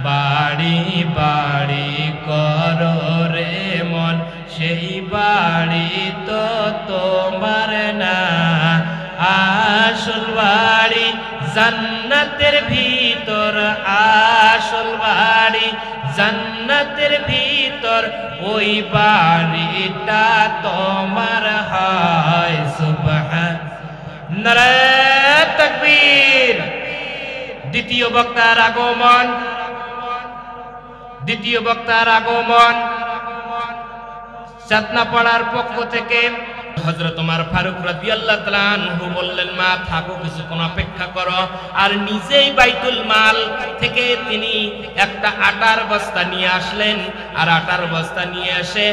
বাড়ি বাড়ি কর রে মন, সেই বাড়ি তো তোমার না। আসল বাড়ি জান্নাতের ভিতর আসল বাড়ি, জান্নাতের ভিতর ওই বাড়িটা তোমার হয়। সুবহান নারায়ে তাকবীর। দ্বিতীয় বক্তার আগমন, দ্বিতীয় বক্তার আগমন। চাঁদনাপাড়ার পক্ষ থেকে হযরত ওমর ফারুক রাদিয়াল্লাহু তাআলা আনহু বললেন, মা থাকো, কিছুক্ষণ অপেক্ষা করো। আর নিজেই বাইতুল মাল থেকে তিনি একটা আটার বস্তা নিয়ে আসলেন, আর আটার বস্তা নিয়ে এসে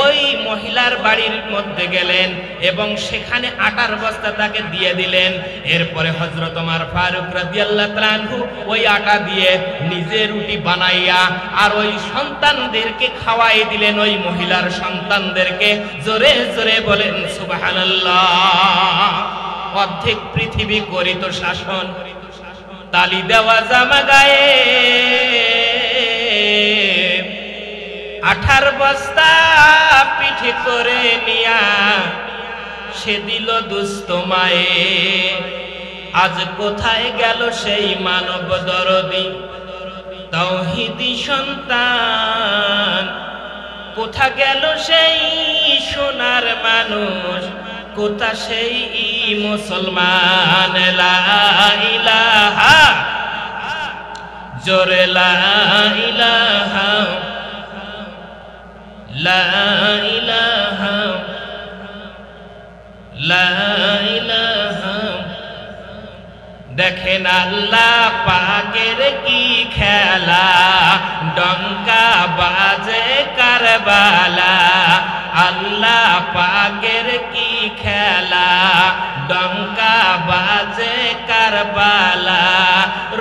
ওই মহিলার বাড়ির মধ্যে গেলেন এবং সেখানে আটার বস্তা তাকে দিয়ে দিলেন। এরপরে হযরত ওমর ফারুক রাদিয়াল্লাহু তাআলা আনহু ওই আটা দিয়ে নিজে রুটি বানাইয়া আর ওই সন্তানদেরকে খাওয়াই দিলেন, ওই মহিলার সন্তানদেরকে। জোরে জোরে বলেন সুবহানাল্লাহ। অর্ধেক পৃথিবী করিত শাসন, তালি দেওয়া জামা গায়ে, আঠার বস্তা পিঠে করে নিয়া সে দিল দুস্থ মায়ে। আজ কোথায় গেল সেই মানব দরদি তাওহীদি সন্তান? কোথা গেল সেই সোনার মানুষ? কোথা সেই মুসলমান? লা ইলাহা, জোরে লা ইলাহা, লা ইলাহা, লা ইলাহা। দেখেন আল্লাহ পাকের কি খেলা, ডঙ্কা বাজে কারবালা। আল্লাহ পাকের কি খেলা, ডঙ্কা বাজে কারবালা।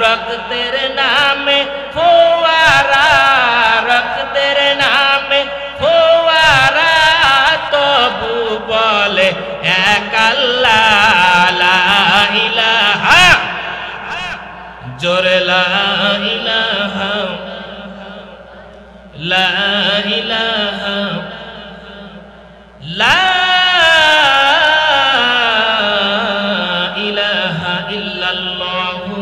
রক্তের নামে ফোয়ারা, রক্তের নামে ফোয়ারা, তবু বলে এক আল্লাহ। লা ইলাহা, জোরে লা ইলাহা, লা ইলাহা, লা ইলাহা ইল্লাল্লাহু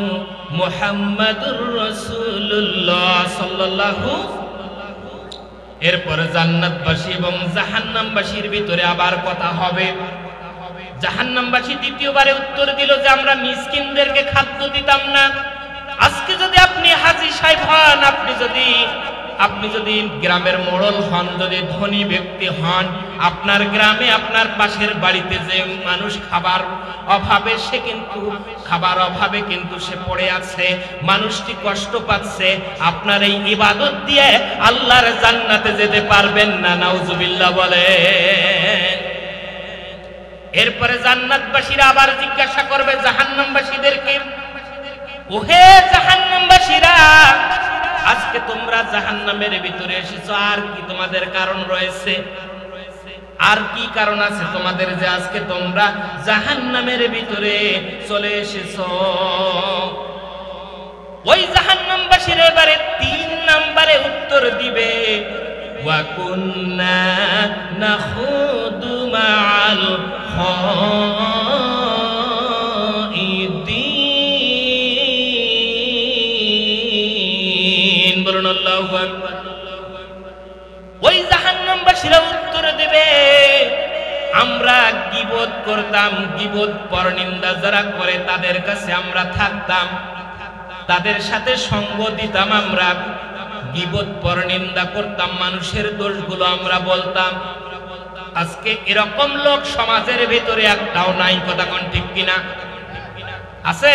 মুহাম্মাদুর রাসূলুল্লাহ সাল্লাল্লাহু। এরপর জান্নাতবাসী এবং জাহান্নামবাসীর ভিতরে আবার কথা হবে। জাহান্নামবাসী দ্বিতীয়বারে উত্তর দিল যে আমরা মিসকিনদেরকে খাদ্য দিতাম না। আজকে যদি আপনি হাজী সাহেব হন, আপনি যদি গ্রামের মোড়ল হন, যদি ধনী ব্যক্তি হন, আপনার গ্রামে আপনার পাশের বাড়িতে যে মানুষ খাবার অভাবে কিন্তু সে পড়ে আছে, মানুষটি কষ্ট পাচ্ছে, আপনার এই ইবাদত দিয়ে আল্লাহর জান্নাতে যেতে পারবেন না। নাউজুবিল্লাহ বলে। এরপরে জান্নাতবাসীরা আবার জিজ্ঞাসা করবে জাহান্নামবাসীদেরকে, ওহে জাহান্নামবাসীরা, আজকে তোমরা জাহান্নামের ভিতরে এসেছো, আর কি তোমাদের কারণ রয়েছে? আর কি কারণ আছে তোমাদের যে আজকে তোমরা জাহান্নামের ভিতরে চলে এসেছো? ওই জাহান্নামবাসীরা এবারে ৩ নম্বরে উত্তর দিবে, ওয়া কুন্না নাখুদু মাআল খাইদিন। বলুন আল্লাহু আকবার। ওই জাহান্নামবাসীরা উত্তর দেবে, আমরা গীবত করতাম, গীবত পরনিন্দা যারা করে তাদের কাছে আমরা থাকতাম, তাদের সাথে সঙ্গ দিতাম, আমরা গীবত পরনিন্দা করতাম, মানুষের দোষগুলো আমরা বলতাম। আজকে এরকম লোক সমাজের ভিতরে একটাও নাই। কথা কোন ঠিক কিনা? আছে?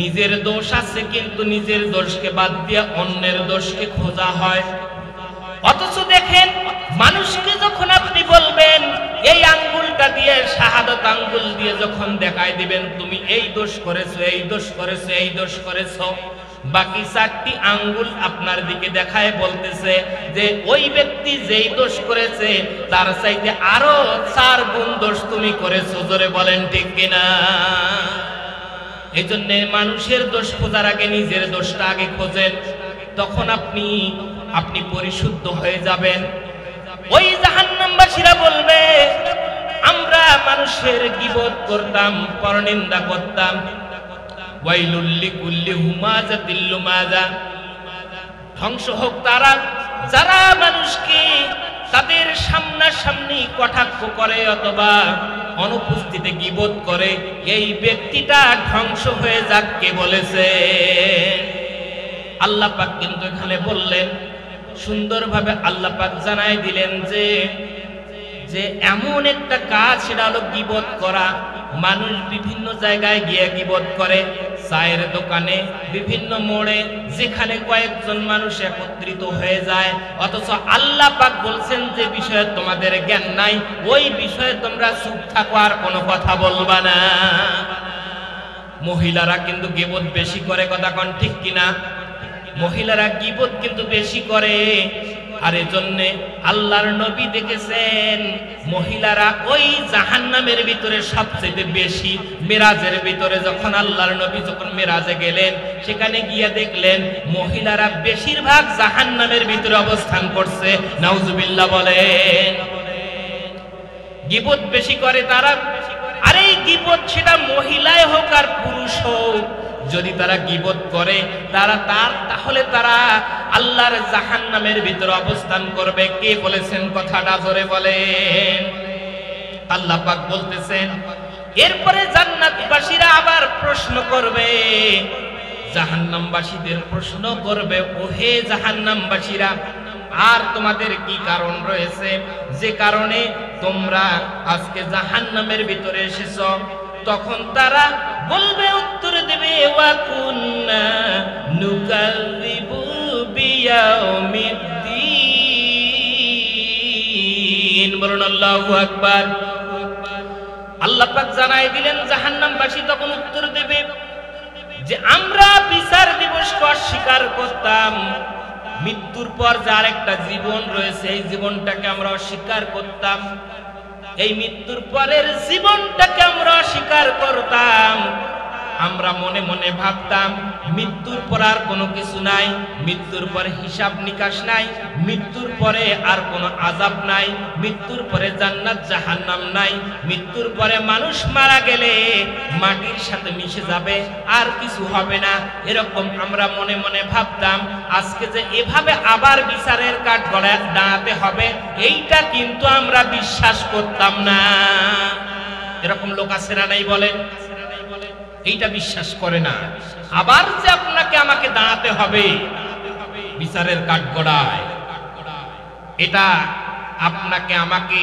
নিজের দোষ আছে, কিন্তু নিজের দোষকে বাদ দিয়ে অন্যের দোষকে খোঁজা হয়। অথচ দেখেন, মানুষকে যখন আপনি বলবেন, এই আঙ্গুলটা দিয়ে, শাহাদত আঙ্গুল দিয়ে যখন দেখায় দিবেন তুমি এই দোষ করেছো, এই দোষ করেছো, এই দোষ করেছো, বাকি 4টি আঙ্গুল আপনার দিকে দেখায় বলতেছে যে ওই ব্যক্তি যেই দোষ করেছে তার চাইতে আরো 4 গুণ দোষ তুমি করেছো। জোরে বলেন ঠিক কিনা? এই জন্য মানুষের দোষ খোঁজার আগে নিজের দোষটা আগে খোঁজেন, তখন আপনি পরিশুদ্ধ হয়ে যাবেন। ওই জাহান্নামবাসীরা বলবে, আমরা মানুষের গীবত করতাম, পরনিন্দা করতাম, ওয়াইলুল লিকুল্লি হুমাযাতিল লুমাযা, ধ্বংস হোক তারা যারা মানুষকে তাদের সামনাসামনি কটাক্ষ করে অথবা অনুপস্থিতিতে গীবত করে, এই ব্যক্তিটা ধ্বংস হয়ে যাক। কে বলেছে? আল্লাহ পাক কিন্তু এখানে বললেন, সুন্দরভাবে আল্লাহ পাক জানাই দিলেন যে এমন একটা কাজ, সেটা হলো গীবত করা। মানুষ বিভিন্ন জায়গায় গিয়ে গীবত করে, চায়ের দোকানে, বিভিন্ন মোড়ে, যেখানে কয়েকজন মানুষ একত্রিত হয়ে যায়, অথচ আল্লাহ পাক বলছেন যে বিষয়ে তোমাদের জ্ঞান নাই, ওই বিষয়ে তোমরা চুপ থাকো, আর কোনো কথা বলবা না। মহিলারা কিন্তু গীবত বেশি করে, কথা কোন ঠিক কিনা? মহিলারা গীবত কিন্তু বেশি করে। আর এজন্যে আল্লাহর নবী দেখেছেন মহিলারা ওই জাহান্নামের ভিতরে সবচেয়ে বেশি। মেরাজের ভিতরে যখন আল্লাহর নবী যখন মেরাজে গেলেন, সেখানে গিয়ে দেখলেন মহিলারা বেশিরভাগ জাহান্নামের ভিতরে অবস্থান করছে। নাউজুবিল্লাহ বলেন। গীবত বেশি করে তারা। আর এই গীবত সেটা মহিলাই হোক আর পুরুষ হোক, যদি তারা গীবত করে তাহলে তারা আল্লাহর জাহান্নামের ভিতরে অবস্থান করবে। কে বলেছেন কথাটা? জোরে বলেন। আল্লাহ পাক বলতেছেন, এরপরে জান্নাতবাসীরা আবার প্রশ্ন করবে, জাহান্নামবাসীদের প্রশ্ন করবে, ওহে জাহান্নামবাসীরা, আর তোমাদের কি কারণ রয়েছে যে কারণে তোমরা আজকে জাহান্নামের ভিতরে এসেছো? তখন তারা বলবে, উত্তর দেবে, ওয়া কুন্না নুকাযযিবু বিয়াউমিদ্দিন। বলুন আল্লাহু আকবার। আল্লাহ পাক জানাই দিলেন, জাহান্নামবাসী তখন উত্তর দেবে যে আমরা বিচার দিবসকে অস্বীকার করতাম, মৃত্যুর পর যার একটা জীবন রয়েছে এই জীবনটাকে আমরা অস্বীকার করতাম, এই মৃত্যুর পরের জীবনটাকে আমরা অস্বীকার করতাম। আমরা মনে মনে ভাবতাম মৃত্যুর পর আর কোনো কিছু নাই, মৃত্যুর পরে হিসাব নিকাশ নাই, মৃত্যুর পরে আর কোনো আযাব নাই, মৃত্যুর পরে জান্নাত জাহান্নাম নাই, মৃত্যুর পরে মানুষ মারা গেলে মাটির সাথে মিশে যাবে, আর কিছু হবে না। এরকম আমরা মনে মনে ভাবতাম। আজকে যে এভাবে আবার বিচারের কাঠ গড়ায় দাঁড়াতে হবে, এইটা কিন্তু আমরা বিশ্বাস করতাম না। এরকম লোক আছে না নাই? বলেন। এইটা বিশ্বাস করে না। আবার যে আপনাকে আমাকে দাঁড়াতে হবে বিচারের কাঠগড়ায়, এটা আপনাকে আমাকে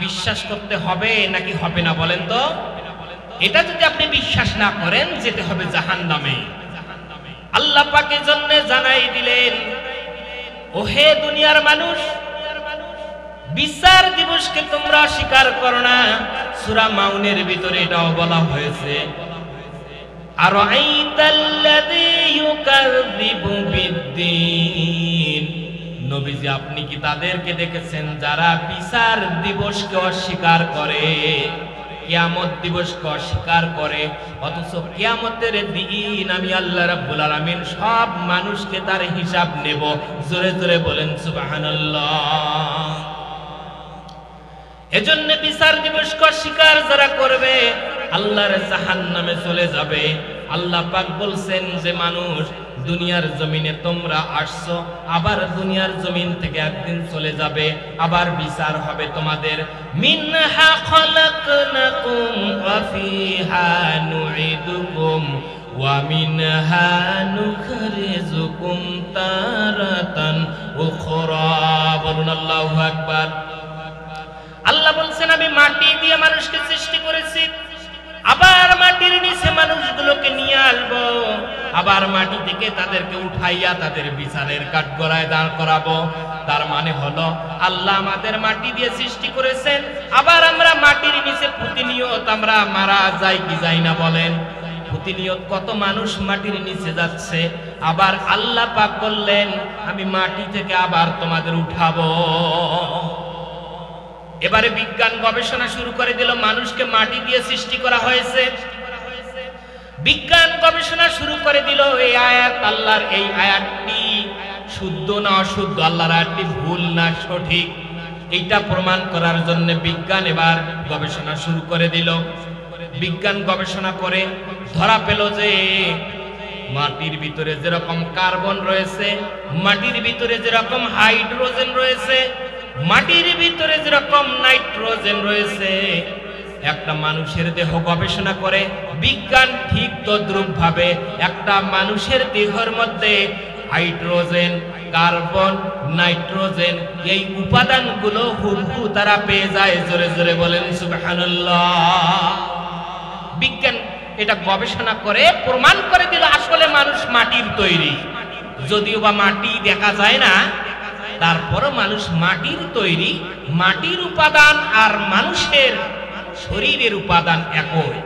বিশ্বাস করতে হবে নাকি হবে না? বলেন তো। এটা যদি আপনি বিশ্বাস না করেন, যেতে হবে জাহান্নামে। আল্লাহ পাকের জন্য জানাই দিলেন, ওহে দুনিয়ার মানুষ, বিচার দিবসকে তোমরা অস্বীকার করো না। সূরা মাউনের ভিতরে এটাও বলা হয়েছে, আরাআইতাল্লাযী ইউকাযযিবু বিদ্দীন। নবীজি, আপনি কি তাদেরকে দেখেছেন যারা বিচার দিবসকে অস্বীকার করে, কিয়ামত দিবসকে অস্বীকার করে? অথচ কিয়ামতের দিন আমি আল্লাহ রাব্বুল আলামিন সব মানুষকে তার হিসাব নেব। জোরে জোরে বলেন সুবহানাল্লাহ। এজন্য বিচার দিবসকে অস্বীকার যারা করবে আল্লাহর জাহান্নামে চলে যাবে। আল্লাহ পাক বলছেন যে মানুষ, দুনিয়ার জমিনে তোমরা আসছো, আবার দুনিয়ার জমিন থেকে একদিন চলে যাবে, আবার বিচার হবে তোমাদের। মিনহা খালাকনাকুম ওয়া ফিহা নুঈদুকুম ওয়া মিনহা নুখরিজুকুম তারাতান উখরা। বলুন আল্লাহু আকবার। আল্লাহ বলছেন, আমি মাটি দিয়ে মানুষকে সৃষ্টি করেছি, আবার মাটির নিচে মানুষগুলোকে নিয়ে আসবো, আবার মাটি থেকে তাদেরকে উঠাইয়া তাদের বিচারের কাঠগড়ায় দাঁড় করাবো। তার মানে হলো আল্লাহ আমাদের মাটি দিয়ে সৃষ্টি করেছেন, আবার আমরা মাটির নিচে প্রতিনিয়ত আমরা মারা যাই কি যাই না? বলেন। প্রতিনিয়ত কত মানুষ মাটির নিচে যাচ্ছে, আবার আল্লাহ পাক বললেন আমি মাটি থেকে আবার তোমাদের উঠাবো। এবারে বিজ্ঞান গবেষণা শুরু করে দিল, মানুষকে মাটি দিয়ে সৃষ্টি করা হয়েছে। বিজ্ঞান গবেষণা শুরু করে দিল এই আয়াত, আল্লাহর এই আয়াতটি শুদ্ধ না অশুদ্ধ, আল্লাহর আয়াতটি ভুল না সঠিক, এইটা প্রমাণ করার জন্য বিজ্ঞান এবার গবেষণা শুরু করে দিল। বিজ্ঞান গবেষণা করে ধরা পেল যে মাটির ভিতরে যেরকম কার্বন রয়েছে, মাটির ভিতরে যেরকম হাইড্রোজেন রয়েছে, মাটির ভিতরে যেরকম নাইট্রোজেন রয়েছে, একটা মানুষের দেহ গবেষণা করে বিজ্ঞান ঠিক তদ্রূপ ভাবে একটা মানুষের দেহের মধ্যে হাইড্রোজেন, কার্বন, নাইট্রোজেন এই উপাদানগুলো হুবহু তারা পেয়ে যায়। জোরে জোরে বলেন সুবহানাল্লাহ। বিজ্ঞান এটা গবেষণা করে প্রমাণ করে দিল আসলে মানুষ মাটির তৈরি। যদিও বা মাটি দেখা যায় না, তারপরও মানুষ মাটির তৈরি। মাটির উপাদান আর মানুষের শরীরের উপাদান একই।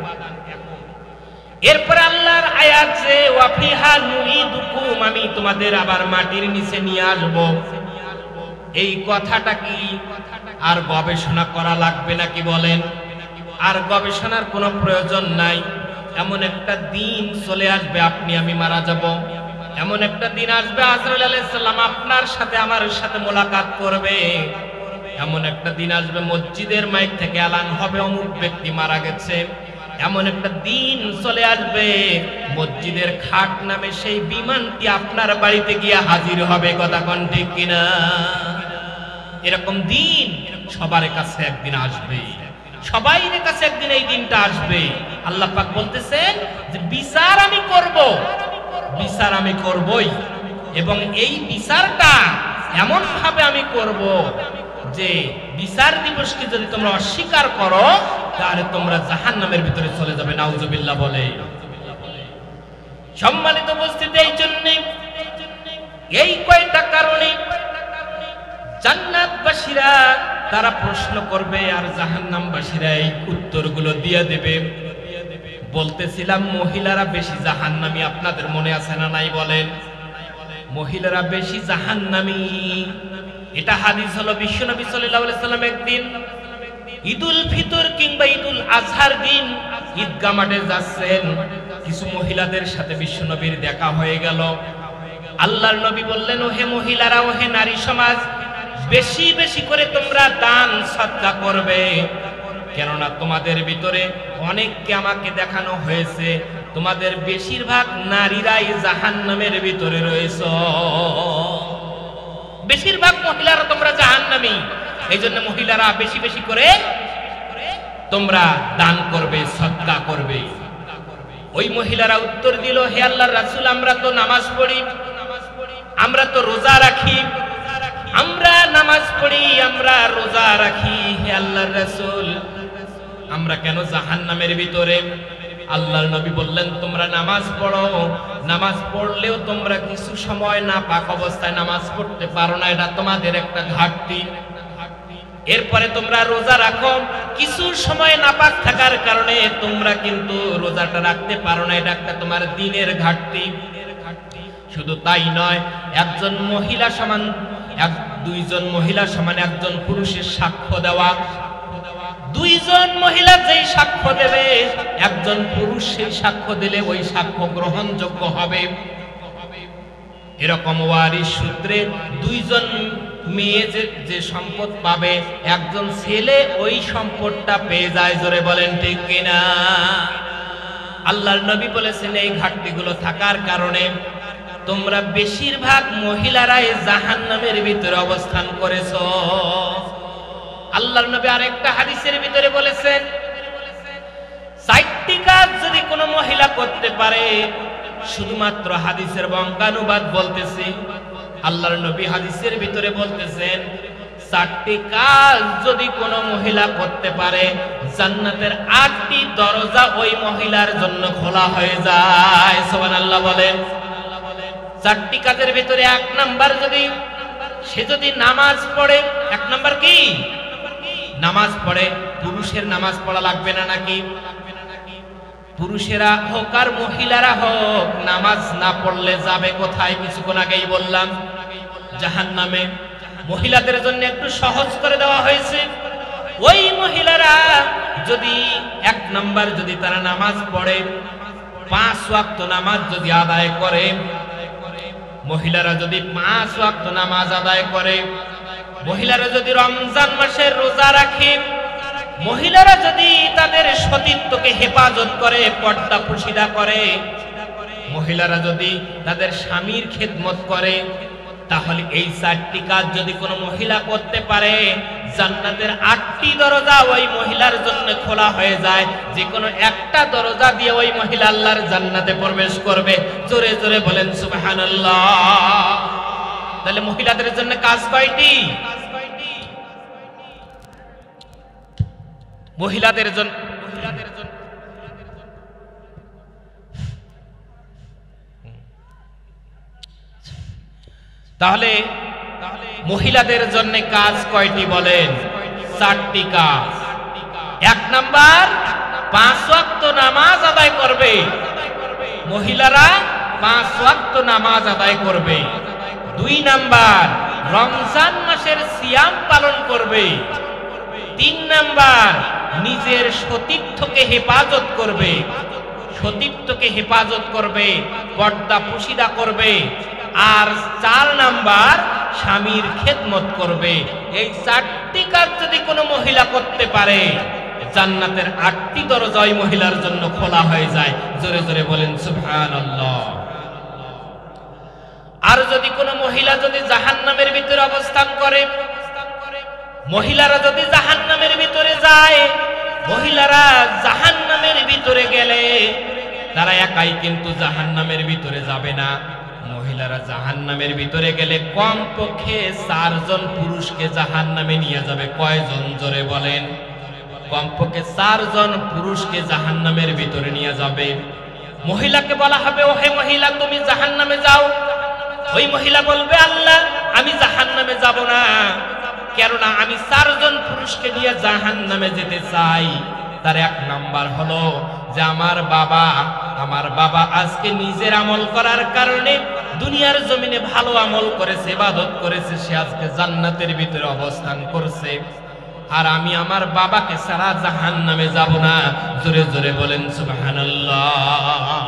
এরপর আল্লাহর আয়াত যে ওয়াফিহা নুইদুকুম, আমি তোমাদের আবার মাটির নিচে নিয়ে আসব, এই কথাটা কি আর গবেষণা করা লাগবে নাকি বলেন? আর গবেষণার কোনো প্রয়োজন নাই। এমন একটা দিন চলে আসবে আপনি আমি মারা যাব, এমন একটা দিন আসবে আজরাইল আলাইহিস সালাম আপনার সাথে আমার সাথে মোলাকাত করবে, এমন একটা দিন আসবে মসজিদের মাইক থেকে এলান হবে অমুক ব্যক্তি মারা গেছে, এমন একটা দিন চলে আসবে মসজিদের খাট নামে সেই বিমানটি আপনার বাড়িতে গিয়ে হাজির হবে। কথা কোন ঠিক কিনা? এরকম দিন সবার কাছে একদিন আসবে, সবাইর কাছে একদিন এই দিনটা আসবে। আল্লাহ পাক বলতেছেন যে বিচার আমি করব, বিচার আমি করবই, এবং এই বিচারটা এমন ভাবে আমি করব যে বিচার দিবসকে যদি তোমরা অস্বীকার করো তাহলে তোমরা জাহান্নামের ভিতরে চলে যাবে। নাউজুবিল্লাহ বলে। সম্মানিত উপস্থিতি, এই জন্য এই কয়টা কারণে জান্নাতবাসীরা তারা প্রশ্ন করবে আর জাহান্নামবাসীরা এই উত্তরগুলো দিয়ে দেবে। বলতেছিলাম মহিলারা বেশি জাহান্নামী, আপনাদের মনে আছে না নাই বলেন? মহিলারা বেশি জাহান্নামী। এটা হাদিস হলো বিশ্বনবী সাল্লাল্লাহু আলাইহি সাল্লাম একদিন ঈদুল ফিতর কিংবা ঈদুল আজহার দিন ঈদগাহ মাঠে যাচ্ছেন, কিছু মহিলাদের সাথে বিশ্বনবীর দেখা হয়ে গেল। আল্লাহর নবী বললেন, ওহে মহিলারা, ওহে নারী সমাজ, বেশি বেশি করে তোমরা দান সদকা করবে, কেননা তোমাদের ভিতরে অনেককে আমাকে দেখানো হয়েছে তোমাদের বেশিরভাগ নারীরাই জাহান্নামের ভিতরে রয়েছে, বেশিরভাগ মহিলারা তোমরা জাহান্নামী। এই জন্য মহিলারা বেশি বেশি করে তোমরা দান করবে, সদকা করবে। ওই মহিলারা উত্তর দিল, হে আল্লাহর রাসূল, আমরা তো নামাজ পড়ি, আমরা তো রোজা রাখি, আমরা নামাজ পড়ি, আমরা রোজা রাখি, হে আল্লাহর রাসূল, আমরা কেন জাহান্নামের ভিতরে? আল্লাহর নবী বললেন, তোমরা নামাজ পড়ো, নামাজ পড়লেও তোমরা কিছু সময় না পাক অবস্থায় নামাজ পড়তে পারো না, এটা তোমাদের একটা ঘাটতি। এরপরে তোমরা রোজা রাখো, কিছু সময় নাপাক থাকার কারণে তোমরা কিন্তু রোজাটা রাখতে পারো না, এটা একটা তোমার দিনের ঘাটতি। শুধু তাই নয়, একজন মহিলা সমান দুইজন মহিলা সমান একজন পুরুষের সাক্ষ্য দেওয়া, দুইজন মহিলা যেই সাক্ষ্য দেবে একজন পুরুষ সেই সাক্ষ্য দিলে ওই সাক্ষ্য গ্রহণযোগ্য হবে। এরকম ওয়ারিস সূত্রে দুইজন মেয়ে যে সম্পদ পাবে, একজন ছেলে ওই সম্পদটা পেয়ে যায়। জোরে বলেন ঠিক কিনা? আল্লাহর নবী বলেছেন, এই ঘাটতিগুলো থাকার কারণে তোমরা বেশিরভাগ মহিলারাই জাহান্নামের ভিতরে অবস্থান করেছো। আল্লাহর নবী আরেকটা হাদিসের ভিতরে বলেছেন, 4টি কাজ যদি কোনো মহিলা করতে পারে, শুধুমাত্র হাদিসের বঙ্গানুবাদ বলতেছি, আল্লাহর নবী হাদিসের ভিতরে বলতেছেন 4টি কাজ যদি কোনো মহিলা করতে পারে, জান্নাতের 8টি দরজা ওই মহিলার জন্য খোলা হয়ে যায়। সুবহানাল্লাহ বলেন। 4টি কাজের ভিতরে 1 নাম্বার, সে যদি নামাজ পড়ে, 1 নাম্বার কি? নামাজ পড়ে। পুরুষের নামাজ পড়া লাগবে না নাকি? পুরুষেরা হোক আর মহিলারা হোক, নামাজ না পড়লে যাবে কোথায়? কিছুক্ষণ আগেই বললাম, জাহান্নামে। মহিলাদের জন্য একটু সহজ করে দেওয়া হয়েছে। ওই মহিলারা যদি 1 নাম্বার যদি তারা নামাজ পড়ে, 5 ওয়াক্ত নামাজ যদি আদায় করে, মহিলারা যদি 5 ওয়াক্ত নামাজ আদায় করে, মহিলারা যদি রমজান মাসের রোজা রাখে, মহিলারা যদি তাদের সতীত্বকে হেফাজত করে, পর্দা পুশিদা করে, মহিলারা যদি তাদের স্বামীর খেদমত করে, তাহলে এই 4টি কাজ যদি কোনো মহিলা করতে পারে, জান্নাতের 8টি দরজা ওই মহিলার জন্য খোলা হয়ে যায়। যে কোনো একটা দরজা দিয়ে ওই মহিলা আল্লাহর জান্নাতে প্রবেশ করবে। জোরে জোরে বলেন সুবহানাল্লাহ। তাহলে মহিলাদের জন্য কাজ কয়টি? মহিলাদের জন্য তাহলে মহিলাদের জন্য কাজ কয়টি বলেন? 4টি কাজ। 1 নাম্বার, 5 ওয়াক্ত নামাজ আদায় করবে। মহিলারা 5 ওয়াক্ত নামাজ আদায় করবে। 2 নাম্বার, রমজান মাসের সিয়াম পালন করবে। 3 নাম্বার, নিজের সতীত্বকে হেফাজত করবে। সতীত্বকে হেফাজত করবে, পর্দা পুশিদা করবে। আর 4 নাম্বার, স্বামীর খেদমত করবে। এই 4টি কাজ যদি কোনো মহিলা করতে পারে, জান্নাতের 8টি দরজা ওই মহিলার জন্য খোলা হয়ে যায়। জোরে জোরে বলেন সুবহানাল্লাহ। আর যদি কোনো মহিলা যদি জাহান্নামের ভিতরে অবস্থান করে, মহিলারা যদি জাহান্নামের ভিতরে যায়, মহিলারা জাহান্নামের ভিতরে গেলে তারা একাই কিন্তু জাহান্নামের ভিতরে যাবে না। মহিলারা জাহান্নামের ভিতরে গেলে কমপক্ষে 4 জন পুরুষকে জাহান্নামে নিয়ে যাবে। কয়জন? জোরে বলেন। কমপক্ষে 4 জন পুরুষকে জাহান্নামের ভিতরে নিয়ে যাবে। মহিলাকে বলা হবে, ওহে মহিলা, তুমি জাহান্নামে যাও। ওই মহিলা বলবে, আল্লাহ, আমি জাহান্নামে যাব না, কেননা আমি 4 জন পুরুষকে নিয়ে জাহান্নামে যেতে চাই। তার 1 নাম্বার হলো যে আমার বাবা আজকে নিজের আমল করার কারণে দুনিয়ার জমিনে ভালো আমল করেছে, ইবাদত করেছে, সে আজকে জান্নাতের ভিতরে অবস্থান করছে। আর আমি আমার বাবাকে ছাড়া জাহান্নামে যাব না। জোরে জোরে বলেন সুবহানাল্লাহ।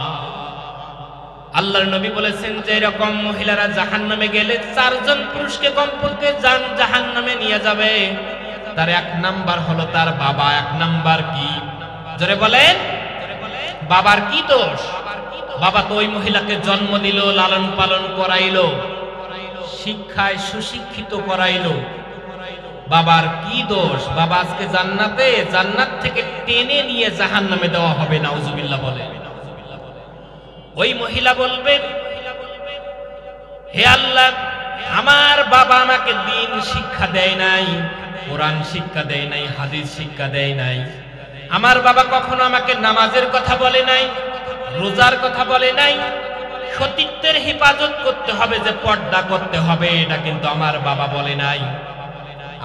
আল্লাহর নবী বলেছেন যে এরকম মহিলারা জাহান্নামে গেলে 4 জন পুরুষকে কমপক্ষে জাহান্নামে নিয়ে যাবে। তার 1 নাম্বার হলো তার বাবা। 1 নাম্বার কি? জোরে বলেন। বাবার কি দোষ? বাবা তো ওই মহিলাকে জন্ম দিল, লালন পালন করাইলো, শিক্ষায় সুশিক্ষিত করাইলো। বাবার কি দোষ? বাবা আজকে জান্নাত থেকে টেনে নিয়ে জাহান্নামে দেওয়া হবে। নাউজুবিল্লাহ বলে। ওই মহিলা বলবে, হে আল্লাহ, আমার বাবা আমাকে দ্বীন শিক্ষা দেয় নাই, কোরআন শিক্ষা দেয় নাই, হাদিস শিক্ষা দেয় নাই। আমার বাবা কখনো আমাকে নামাজের কথা বলে নাই, রোজার কথা বলে নাই। সতীত্বের হেফাজত করতে হবে, যে পর্দা করতে হবে, এটা কিন্তু আমার বাবা বলে নাই।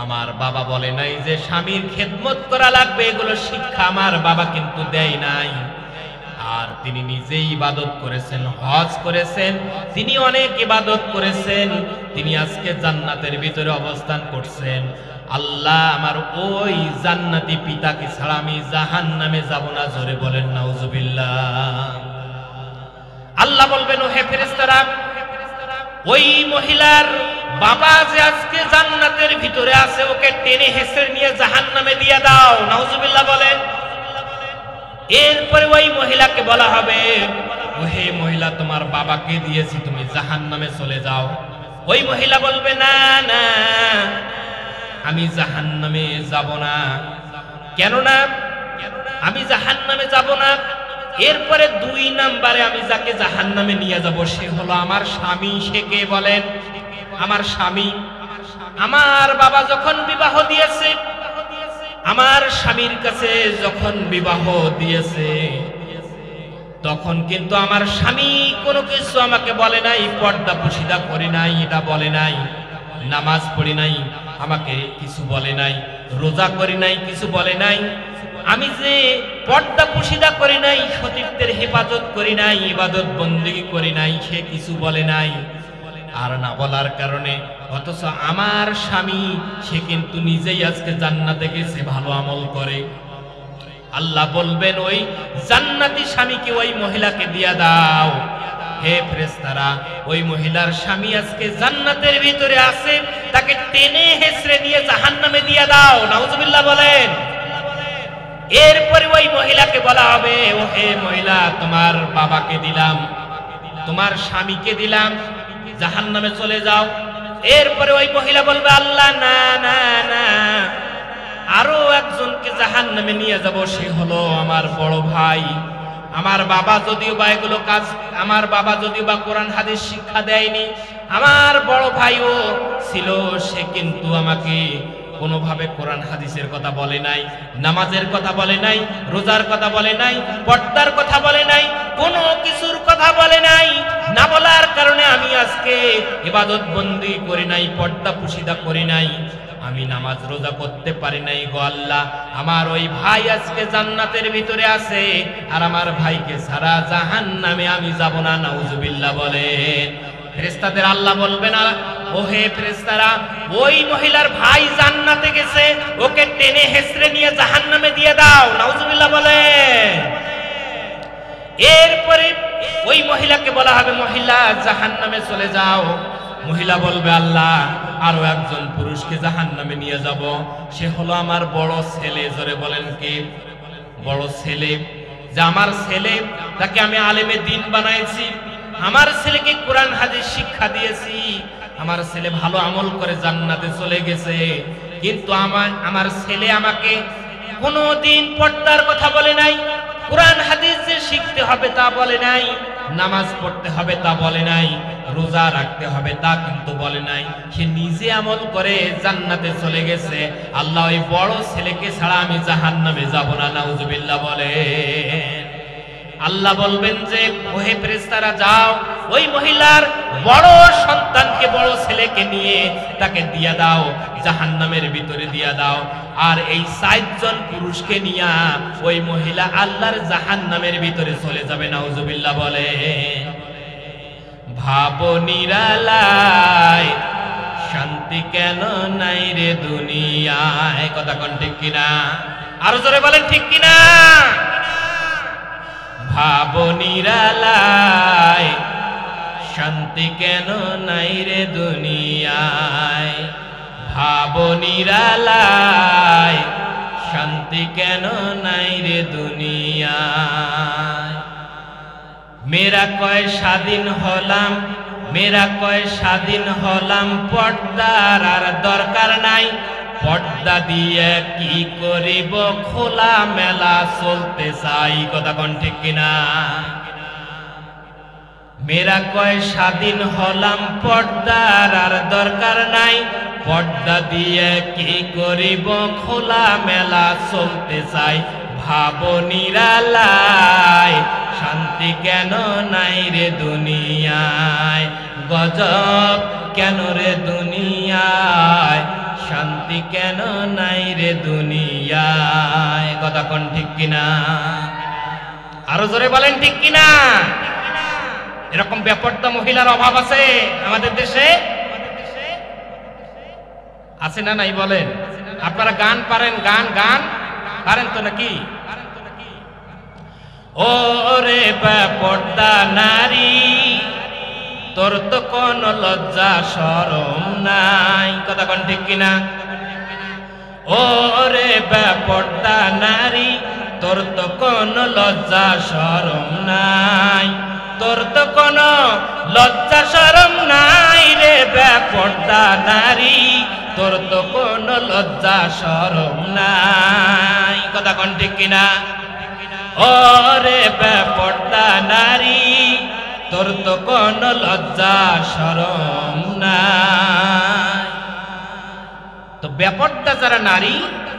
আমার বাবা বলে নাই যে স্বামীর খেদমত করা লাগবে, এগুলো শিক্ষা আমার বাবা কিন্তু দেয় নাই। আর তিনি নিজেই ইবাদত করেছেন, হজ করেছেন, তিনি অনেক ইবাদত করেছেন, তিনি আজকে জান্নাতের ভিতরে অবস্থান করছেন। আল্লাহ, আমার ওই জান্নাতি পিতাকে ছাড়া আমি জাহান্নামে যাব না। জোরে বলেন নাউজুবিল্লাহ। আল্লাহ বলবেন, ও হে ফেরেশতারা, ওই মহিলার বাবা যে আজকে জান্নাতের ভিতরে আছে, ওকে টেনে হেসড়ে নিয়ে জাহান্নামে দিয়ে দাও। নাউজুবিল্লাহ বলেন। এরপরে ওই মহিলাকে বলা হবে, ও হে মহিলা, তোমার বাবাকে দিয়েছি, তুমি জাহান্নামে চলে যাও। ওই মহিলা বলবে, না না, আমি জাহান্নামে যাব না। কেন না? আমি জাহান্নামে যাব না। এরপরে 2 নাম্বারে আমি যাকে জাহান্নামে নিয়ে যাব সে হলো আমার স্বামী। সে কে বলেন? আমার স্বামী। আমার বাবা যখন বিবাহ দিয়েছে, আমার স্বামীর কাছে যখন বিবাহ দিয়েছে, তখন কিন্তু আমার স্বামী কোনো কিছু আমাকে বলে নাই, পর্দা পুশিদা করি নাই, এটা বলে নাই, নামাজ পড়ি নাই, আমাকে কিছু বলে নাই, রোজা করি নাই, কিছু বলে নাই। আমি যে পর্দা পুশিদা করি নাই, সতীত্বের হেফাজত করি নাই, ইবাদত বন্দেগী করি নাই, সে কিছু বলে নাই। আর না বলার কারণে অথচ আমার স্বামী সে কিন্তু নিজেই আজকে জান্নাতে গেছে, ভালো আমল করে। আল্লাহ বলবেন, ওই জান্নাতি স্বামীকে ওই মহিলাকে দিয়া দাও। হে ফেরেশতারা, ওই মহিলার স্বামী আজকে জান্নাতের ভিতরে আছে, তাকে টেনে হেসড়ে নিয়ে জাহান্নামে দিয়া দাও। নাউজুবিল্লাহ বলেন। এরপরে ওই মহিলাকে বলা হবে, ও হে মহিলা, তোমার বাবাকে দিলাম, তোমার স্বামীকে দিলাম, জাহান্নামে চলে যাও। এরপরে ওই মহিলা বলবে, আল্লাহ না না না, আরো একজনকে জাহান্নামে নিয়ে যাব, সে হলো আমার বড় ভাই। আমার বাবা যদিও বা এগুলো কাজ, আমার বাবা যদিও বা কোরআন হাদিস শিক্ষা দেয়নি, আমার বড় ভাইও ছিল, সে কিন্তু আমাকে কোনোভাবে কোরআন হাদিসের কথা বলে নাই, নামাজের কথা বলে নাই, রোজার কথা বলে নাই, পর্দার কথা বলে নাই, কোনো কিছুর কথা বলে নাই। না বলার কারণে আমি আজকে ইবাদত বন্দি করি নাই, পর্দা পুশিদা করি নাই, আমি নামাজ রোজা করতে পারি নাই গো আল্লাহ। আমার ওই ভাই আজকে জান্নাতের ভিতরে আছে, আর আমার ভাইকে সারা জাহান্নামে আমি যাব না, নাউজুবিল্লাহ বলেন। ফেরেশতাদের আল্লাহ বলবেন, ও হে ফেরেশতারা, ওই মহিলার ভাই জান্নাতে গেছে, ওকে টেনে হেসড়ে নিয়ে জাহান্নামে দিয়ে দাও, নাউজুবিল্লাহ বলেন। এরপরে ওই মহিলাকে বলা হবে, মহিলা জাহান্নামে চলে যাও। মহিলা বলবে, আল্লাহ আরো একজন পুরুষকে জাহান্নামে নিয়ে যাব, সে হলো আমার বড় ছেলে। জোরে বলেন কি? বড় ছেলে। যে আমার ছেলে, তাকে আমি আলেমে দ্বীন বানাইছি, আমার ছেলেকে কোরআন হাদিস শিক্ষা দিয়েছি, আমার ছেলে ভালো আমল করে জান্নাতে চলে গেছে, কিন্তু আমার ছেলে আমাকে কোনোদিন পর্দার কথা বলে নাই, কোরআন হাদিস যে শিখতে হবে তা বলে নাই, নামাজ পড়তে হবে তা বলে নাই, রোজা রাখতে হবে তা কিন্তু বলে নাই, সে নিজে আমল করে জান্নাতে চলে গেছে। আল্লাহ ওই বড় ছেলেকে ছাড়া আমি জাহান্নামে যাব না, নাউজুবিল্লাহ বলেন। আল্লাহ বলবেন যে, ওহে ফেরেশতারা যাও, ওই মহিলার বড় সন্তানকে, বড় ছেলেকে নিয়ে তাকে দিয়ে দাও, জাহান্নামের ভিতরে দিয়ে দাও। আর এই 4 জন পুরুষকে নিয়ে ওই মহিলা আল্লাহর জাহান্নামের ভিতরে চলে যাবে, নাউজুবিল্লাহ বলেন। ভাবো নিরালায় শান্তি কেন নাই রে দুনিয়ায়, কথা কোন ঠিক কিনা? আরো জোরে বলেন ঠিক কিনা? ভাবো নিরালায় শান্তি কেন নাই রে দুনিয়ায়, ভাবো নিরালায় শান্তি কেন নাই রে দুনিয়ায়। মেরা কয় স্বাধীন হলাম, মেরা কয় স্বাধীন হলাম, পর্দার আর দরকার নাই, পর্দা দিয়ে কি করিব, খোলা মেলা চলতে চাই, কথা কোন ঠিক কিনা? মেরা কয় স্বাধীন হলাম, পর্দার আর দরকার নাই, পর্দা দিয়ে কি করিব, খোলা মেলা চলতে চাই। ভাবো নিরালায় শান্তি কেন নাই রে দুনিয়ায়, গজব কেন রে দুনিয়ায়, শান্তি কেন নাই রে দুনিয়ায়, কথা কোন ঠিক কিনা? আরো জোরে বলেন ঠিক কিনা? এরকম বেপরদা মহিলার অভাব আছে আমাদের দেশে, আছে না নাই বলেন? আপনারা গান পারেন? গান গান পারেন তো নাকি? ও রে বেপরদা নারী, তোর তো কোন লজ্জা শরম নাই, কথা কোন ঠিক কিনা? ও রে বেপরদা নারী, তোর তো কোন লজ্জা শরম নাই, তোর তো কোন লজ্জা শরম নাই রে বেপরদা নারী, তোর তো কোন লজ্জা শরম নাই, কথা কোন ঠিক কিনা? ও রে বেপরদা নারী, তোর তো কোন লজ্জা শরম নাই। তো বেপরদা যারা নারী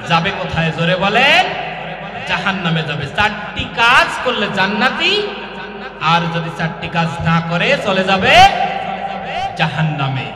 যাবে কোথায়? জোরে বলেন। জাহান্নামে যাবে। 4টি কাজ করলে জান্নাতি, আর যদি 4টি কাজ না করে চলে যাবে জাহান্নামে।